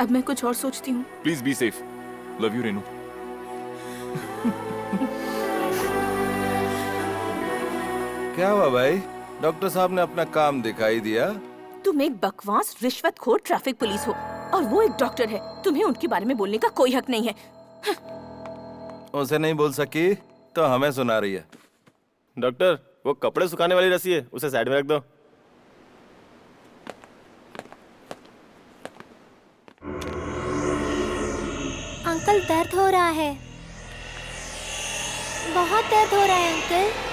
अब मैं कुछ और सोचती हूँ। Please be safe. Love you Renu. क्या हुआ भाई? डॉक्टर साहब ने अपना काम दिखाई दिया। तुम एक बकवास रिश्वतखोर ट्रैफिक पुलिस हो। और वो एक डॉक्टर है, तुम्हें उनके बारे में बोलने का कोई हक नहीं है। उसे नहीं बोल सकी तो हमें सुना रही है। डॉक्टर, वो कपड़े सुखाने वाली रस्सी है, उसे साइड में रख दो। अंकल दर्द हो रहा है, बहुत दर्द हो रहा है अंकल।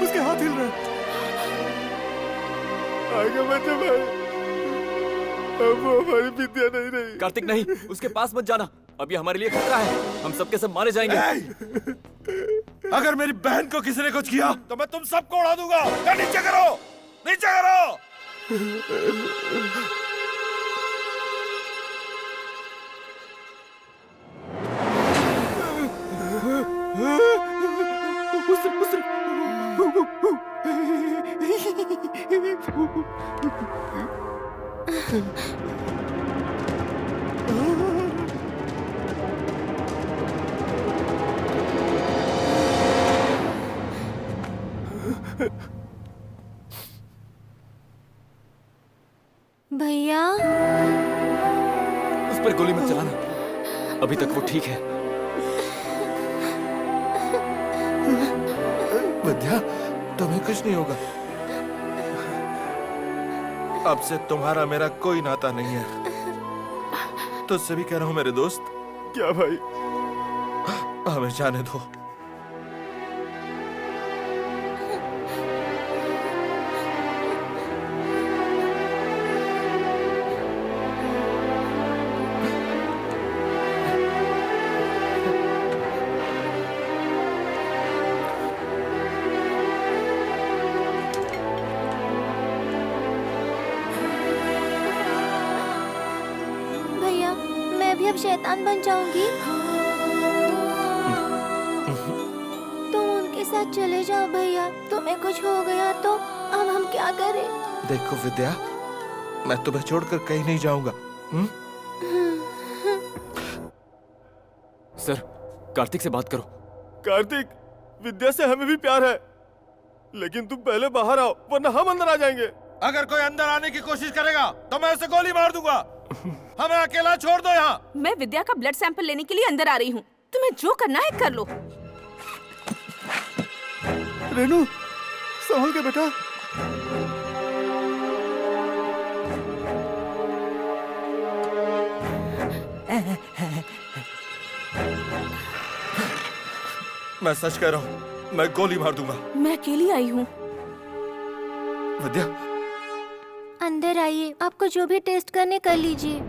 उसके हाथ हिल रहे हैं। आगे बच्चे भाई, अब वो हमारी विद्या नहीं रही। कार्तिक नहीं, उसके पास मत जाना, अब ये हमारे लिए खतरा है, हम सबके सब मारे जाएंगे। अगर मेरी बहन को किसी ने कुछ किया तो मैं तुम सबको उड़ा दूंगा। या नीचे करो, नीचे करो। भैया, उस पर गोली मत चलाना, अभी तक वो ठीक है। विद्या, तुम्हें कुछ नहीं होगा। अब से तुम्हारा मेरा कोई नाता नहीं है। तुझसे भी कह रहा हूं मेरे दोस्त। क्या भाई? हमें जाने दो। भैया मैं भी अब शैतान बन जाऊंगी। तुम उनके साथ चले जाओ भैया, तुम्हें कुछ हो गया तो अब हम क्या करें? देखो विद्या, मैं तुम्हें छोड़कर कहीं नहीं जाऊंगा। सर, कार्तिक से बात करो। कार्तिक, विद्या से हमें भी प्यार है, लेकिन तुम पहले बाहर आओ वरना हम अंदर आ जाएंगे। अगर कोई अंदर आने की कोशिश करेगा तो मैं उसे गोली मार दूंगा। हमें अकेला छोड़ दो यहाँ। मैं विद्या का ब्लड सैंपल लेने के लिए अंदर आ रही हूँ। तुम्हें जो करना है कर लो। रेनू, संभल के बेटा। मैं सच कह रहा हूँ, मैं गोली मार दूंगा। मैं अकेली आई हूँ। विद्या, अंदर आइए, आपको जो भी टेस्ट करने कर लीजिए।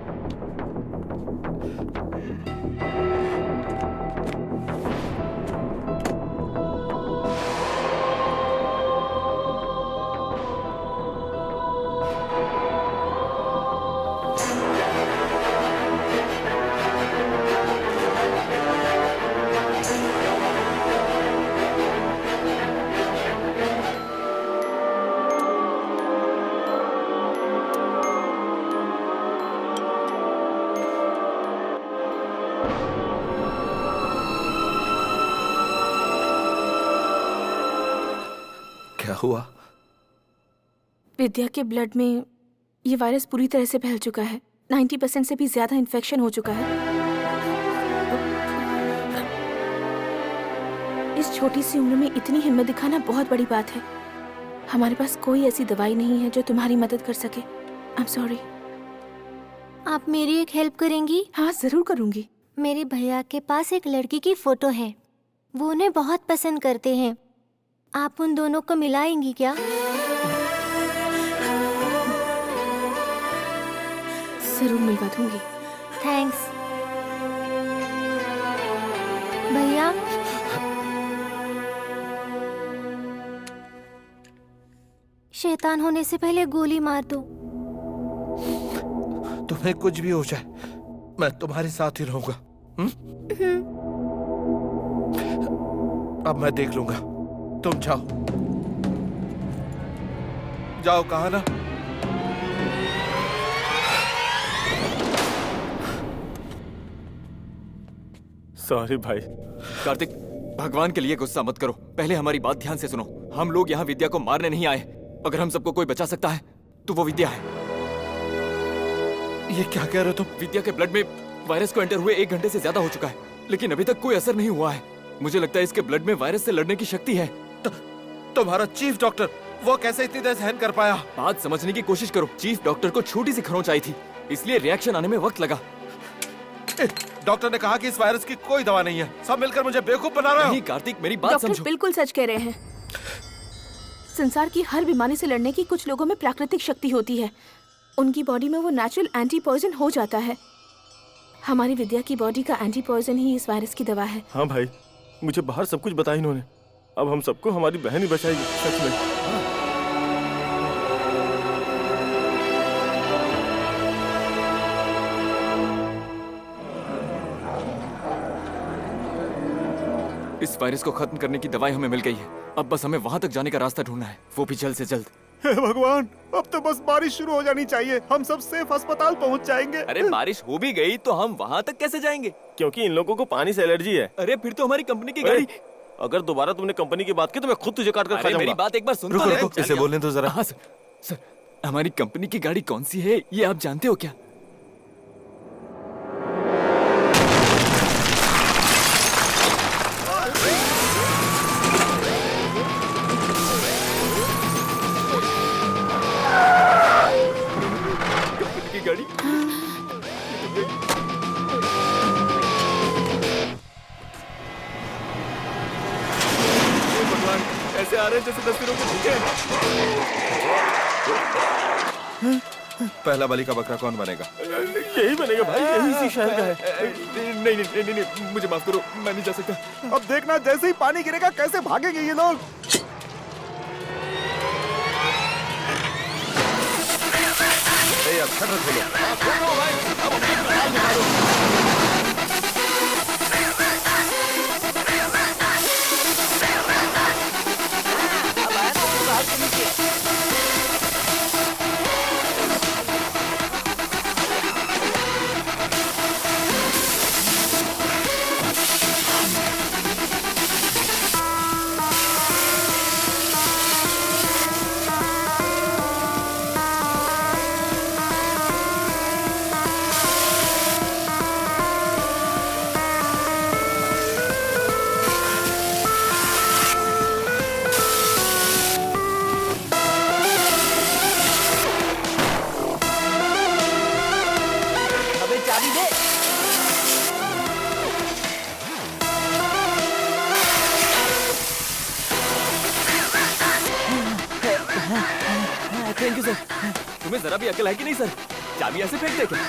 क्या हुआ? विद्या के ब्लड में ये वायरस पूरी तरह से फैल चुका है। 90% से भी ज्यादा इन्फेक्शन हो चुका है। इस छोटी सी उम्र में इतनी हिम्मत दिखाना बहुत बड़ी बात है। हमारे पास कोई ऐसी दवाई नहीं है जो तुम्हारी मदद कर सके। I am sorry. आप मेरी एक हेल्प करेंगी? हाँ, जरूर करूंगी। मेरे भैया के पास एक लड़की की फोटो है, वो उन्हें बहुत पसंद करते हैं। आप उन दोनों को मिलाएंगी क्या? जरूर मिलवा दूंगी। थैंक्स भैया। शैतान होने से पहले गोली मार दो। तुम्हें कुछ भी हो जाए, मैं तुम्हारे साथ ही रहूंगा। अब मैं देख लूंगा। तुम जाओ जाओ, कहा ना। सॉरी भाई। कार्तिक, भगवान के लिए गुस्सा मत करो। पहले हमारी बात ध्यान से सुनो। हम लोग यहाँ विद्या को मारने नहीं आए। अगर हम सबको कोई बचा सकता है तो वो विद्या है। ये क्या कह रहे हो तुम? विद्या के ब्लड में वायरस को एंटर हुए 1 घंटे से ज्यादा हो चुका है, लेकिन अभी तक कोई असर नहीं हुआ है। मुझे लगता है इसके ब्लड में वायरस से लड़ने की शक्ति है। तुम्हारा चीफ डॉक्टर, वो कैसे इतनी देर सहन कर पाया? बात समझने की कोशिश करो। चीफ डॉक्टर को छोटी सी खरोंच आई थी, इसलिए रिएक्शन आने में वक्त लगा। डॉक्टर ने कहा कि इस वायरस की कोई दवा नहीं है। सब मिलकर मुझे बेवकूफ बना रहे हो। नहीं कार्तिक, मेरी बात डॉक्टर समझो। बिल्कुल सच कह रहे हैं। संसार की हर बीमारी से लड़ने की कुछ लोगों में प्राकृतिक शक्ति होती है। उनकी बॉडी में वो नेचुरल एंटी पॉइजन हो जाता है। हमारी विद्या की बॉडी का एंटी पॉइजन ही इस वायरस की दवा है। हाँ भाई, मुझे बाहर सब कुछ बताया इन्होंने। अब हम सबको हमारी बहन ही बचाएगी। सच में। इस वायरस को खत्म करने की दवाई हमें मिल गई है। अब बस हमें वहाँ तक जाने का रास्ता ढूंढना है, वो भी जल्द से जल्द। हे भगवान, अब तो बस बारिश शुरू हो जानी चाहिए। हम सब सेफ अस्पताल पहुंच जाएंगे। अरे बारिश हो भी गई तो हम वहाँ तक कैसे जाएंगे? क्योंकि इन लोगों को पानी से एलर्जी है। अरे फिर तो हमारी कंपनी की गाड़ी। अगर दोबारा तुमने कंपनी की बात की तो मैं खुद तुझे काट कर खा जाऊंगा। मेरी बात एक बार सुन रुको रुको, इसे बोलने दो जरा। हाँ सर, हमारी कंपनी की गाड़ी कौन सी है ये आप जानते हो क्या? कंपनी की गाड़ी। ऐसे आ रहे हैं जैसे 10 दिनों के भूखे हैं। पहला बलि का बकरा कौन बनेगा? यही बनेगा भाई, यही इसी शहर का है। नहीं नहीं नहीं नहीं, मुझे माफ करो, मैं नहीं जा सकता। अब देखना, जैसे ही पानी गिरेगा कैसे भागेंगे ये लोग। अच्छा खोलो। Thank you sir. तुम्हें जरा भी अकल है कि नहीं सर? चाबी ऐसे फेंक दे क्या?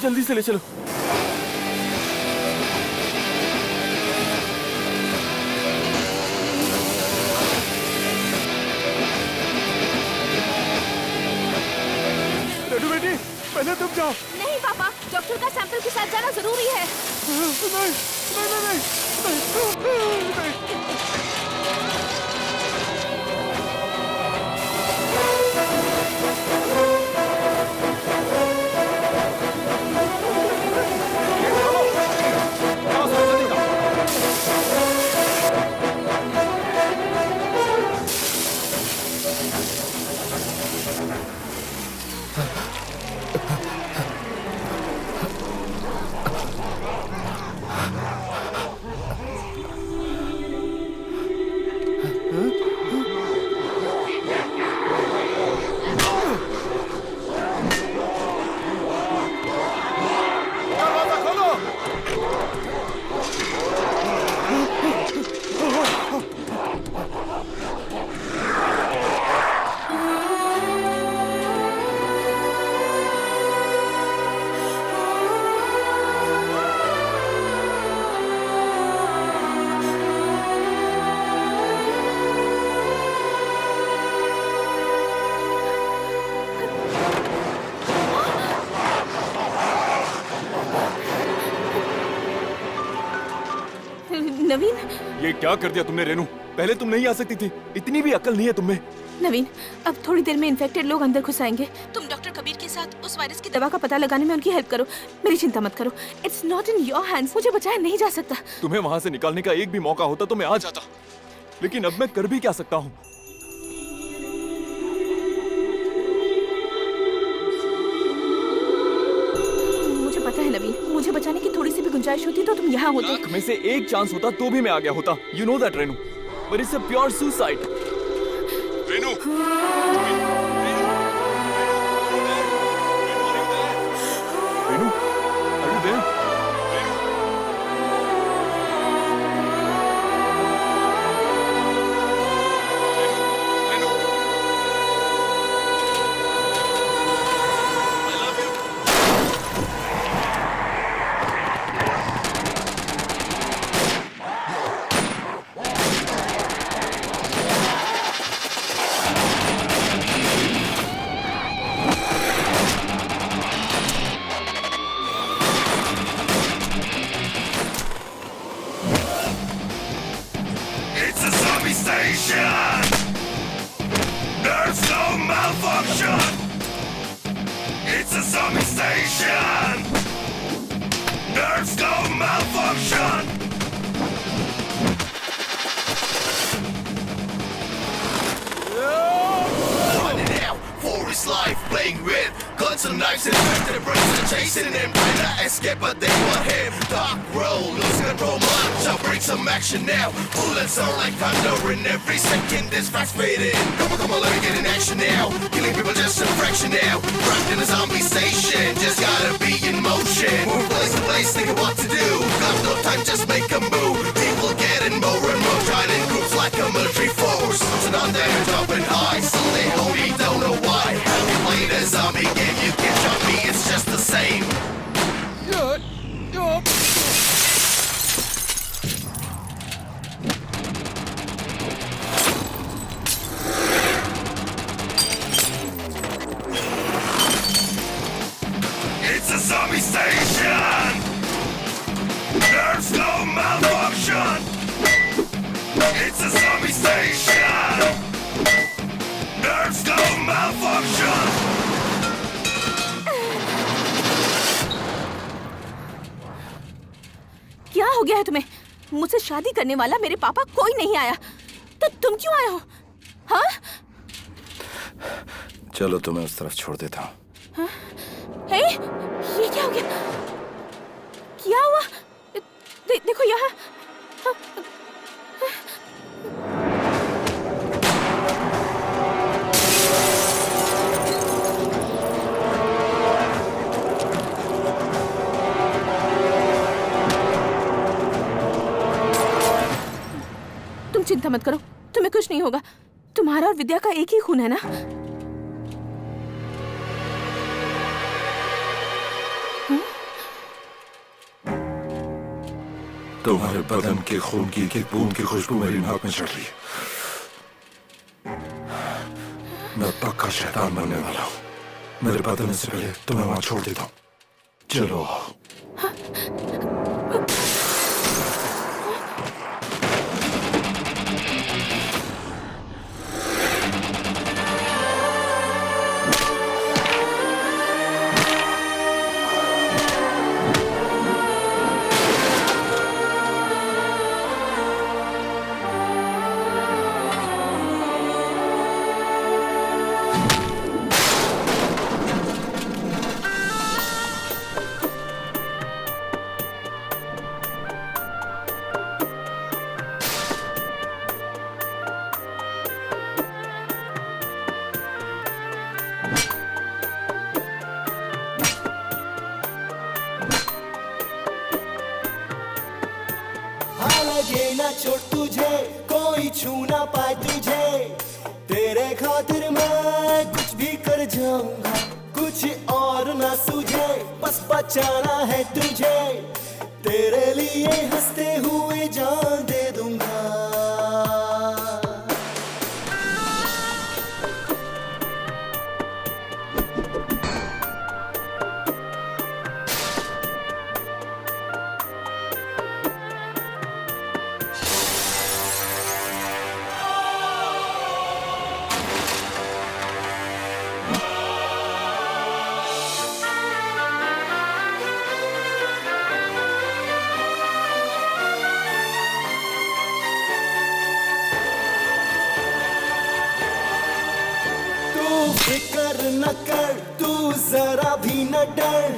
जल्दी से ले चलो। लड्डू बेटी, पहले तुम जाओ। नहीं पापा, डॉक्टर का सैंपल के साथ जाना जरूरी है। नहीं, नहीं, नहीं, नहीं। नवीन, ये क्या कर दिया तुमने रेनू? पहले तुम नहीं आ सकती थी। इतनी भी अकल नहीं है तुम में। नवीन, अब थोड़ी देर में इन्फेक्टेड लोग अंदर घुस आएंगे। तुम डॉक्टर कबीर के साथ उस वायरस की दवा का पता लगाने में उनकी हेल्प करो। मेरी चिंता मत करो। It's not in your hands. मुझे बचाया नहीं जा सकता। तुम्हें वहां से निकालने का एक भी मौका होता तो मैं आ जाता, लेकिन अब मैं कर भी क्या सकता हूँ? मुझे पता है नवीन, मुझे बचाने की थोड़ी सी भी गुंजाइश होती तो तुम यहाँ होते। लाख में से एक चांस होता तो भी मैं आ गया होता। You know that Renu, but it's a pure suicide. Renu, Renu, are you there? It's a zombie station! There's no malfunction! It's a zombie station! There's no malfunction! Running out for his life, playing with guns and knives and infected brains and chasing him, trying to escape, but they want him. Dark road, losing control, march, I'll bring some action now. Bullets are like thunder, in every second this fast fading. Come on, let me get in action now. Killing people just a fraction now. Trapped in a zombie station, just gotta be in motion. Move place to place, thinking what to do. Got no time, just make a move. People getting more and more, trying in groups like a military force. So on there, jumping high, so they homie don't know why. Have you played a zombie game? You can jump me, it's just the same. It's a zombie station! Transformation. Nerves go malfunction. क्या हो गया है तुम्हें? मुझसे शादी करने वाला मेरे पापा कोई नहीं आया, तो तुम क्यों आए हो? हाँ? चलो तुम्हें उस तरफ छोड़ देता हूँ। हाँ? हे? ये क्या हो गया? क्या हुआ? देखो यहाँ। हाँ? तुम चिंता मत करो, तुम्हें कुछ नहीं होगा। तुम्हारा और विद्या का एक ही खून है ना? तुम्हारे बदन के खून की एक बूंद की खुशबू मेरी नाक में चढ़ रही है। मैं पक्का शैतान बनने वाला हूँ। मेरे बदलने से पहले तुम्हें वहां छोड़ देता हूँ। चलो। लगे ना चोट तुझे, कोई छू ना पाए तुझे। तेरे खातिर मैं कुछ भी कर जाऊंगा, कुछ और ना सूझे, बस बचाना है तुझे। तेरे लिए हंसते हुए जान दे दूंगा। फिक्र न कर, तू जरा भी न डर,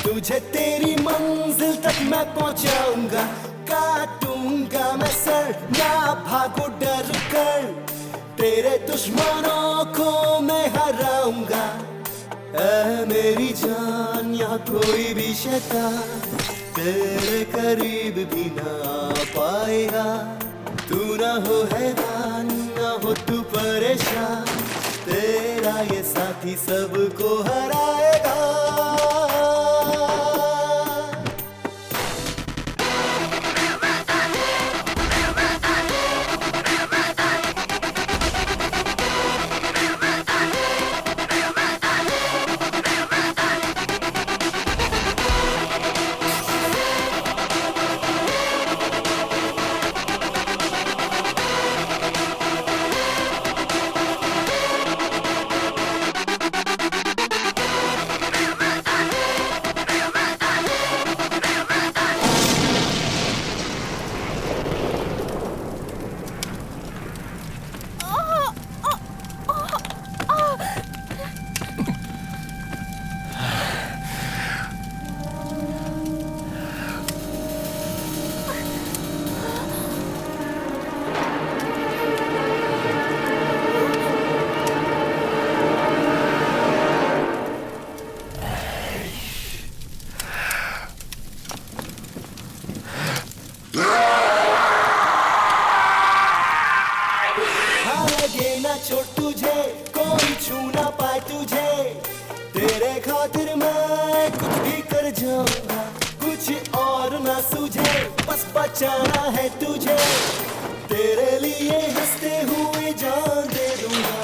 तुझे तेरी मंजिल तक मैं पहुंचाऊंगा। काटूंगा मैं सर, ना भागो डर कर, तेरे दुश्मनों को मैं हराऊंगा। ऐ मेरी जान, यहाँ कोई भी शैतान तेरे करीब भी ना आ पाएगा। तू ना हो हैरान, ना हो तू परेशान, तेरा ये साथी सबको हराएगा। चोट तुझे, कोई छू ना पाए तुझे। तेरे खातिर मैं कुछ भी कर जाऊंगा, कुछ और ना सूझे, बस बचाना है तुझे। तेरे लिए हंसते हुए जान दे दूंगा।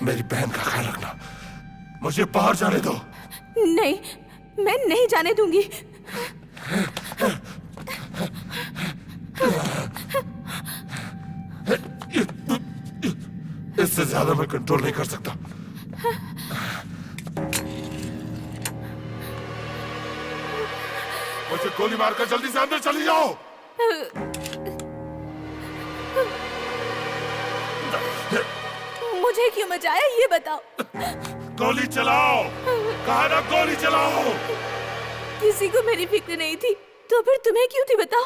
मेरी बहन का ख्याल रखना। मुझे बाहर जाने दो। नहीं, मैं नहीं जाने दूंगी। इससे ज्यादा मैं कंट्रोल नहीं कर सकता। मुझे गोली मारकर जल्दी से अंदर चली जाओ। मुझे क्यों मचाया ये बताओ। गोली चलाओ, कहा ना गोली चलाओ। किसी को मेरी फिक्र नहीं थी, तो फिर तुम्हें क्यों थी बताओ।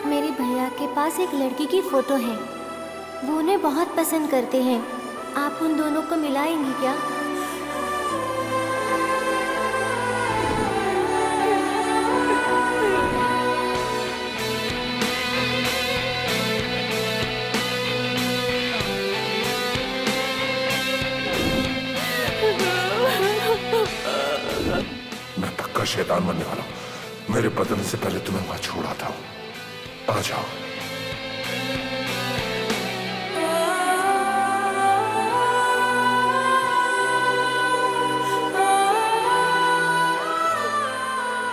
मेरे भैया के पास एक लड़की की फोटो है, वो उन्हें बहुत पसंद करते हैं। आप उन दोनों को मिलाएंगी क्या? मैं पक्का शैतान बनने वाला हूँ। मेरे बदलने से पहले तुम्हें वहां छोड़ आता हूँ। आ जाओ।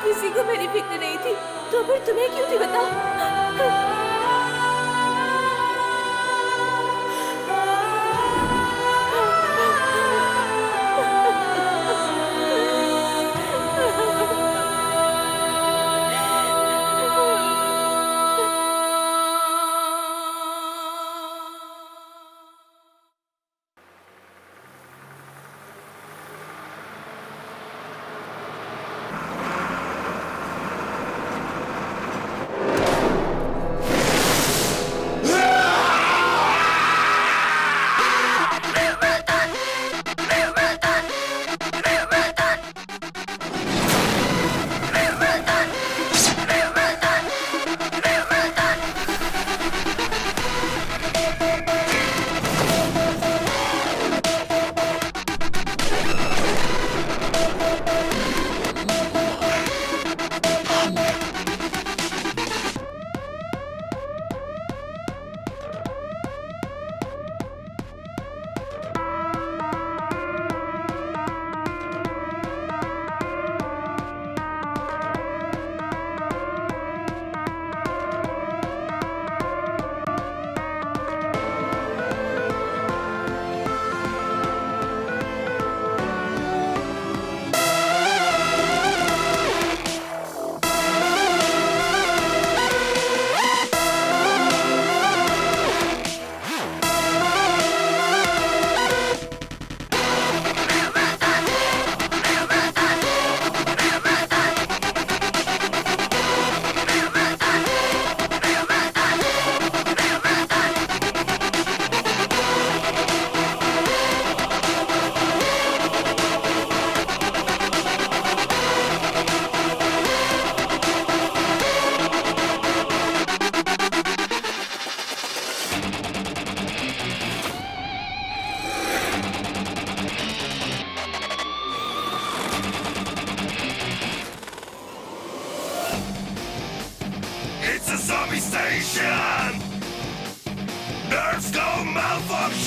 किसी को मेरी फिक्र नहीं थी, तो फिर तुम्हें क्यों थी बताओ।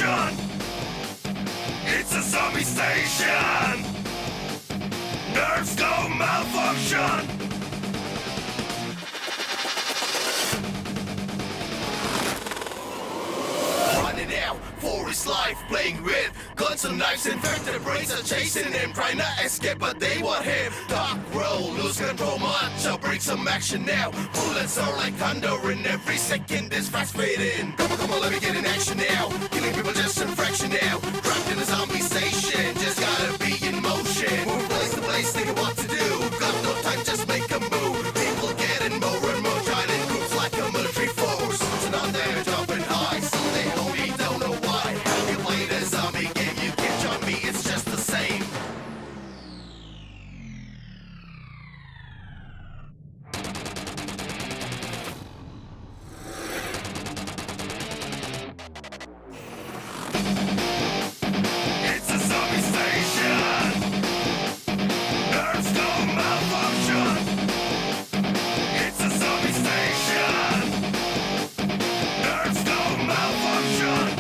malfunction. It's a zombie station. Nerves go malfunction. Running out for his life, playing with guns and knives. Infected brains are chasing him, trying to escape, but they want him. Dark road, lose control much. I'll bring some action now. Bullets are like thunder, and every second is fast fading. Come on, let me get in action now. Killing people just in fraction now. Trapped in a zombie station, just gotta be in motion. Move place to place, thinking what to do. Got no time, just make a move. People getting more and more giant in groups like a military force. And on there, jumping high, so they only don't know why. Have you played a zombie game? You can join me, it's just the same. It's a zombie station. Nerves go malfunction. It's a zombie station. Nerves go malfunction.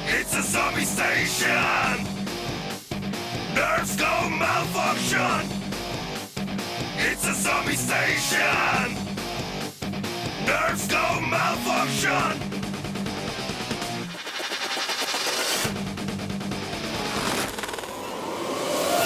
It's a zombie station. Nerves go malfunction. It's a zombie station. Nerves go malfunction.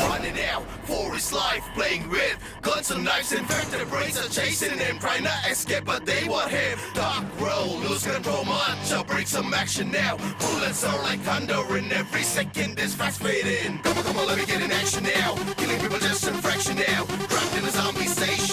Running out for his life, playing with guns and knives. Infected brains are chasing him, trying to escape, but they want him. Dark road, lose control much. I'll bring some action now. Bullets are like thunder, and every second is fast fading. Come on, let me get in action now. Killing people just in fraction now. Trapped in a zombie station.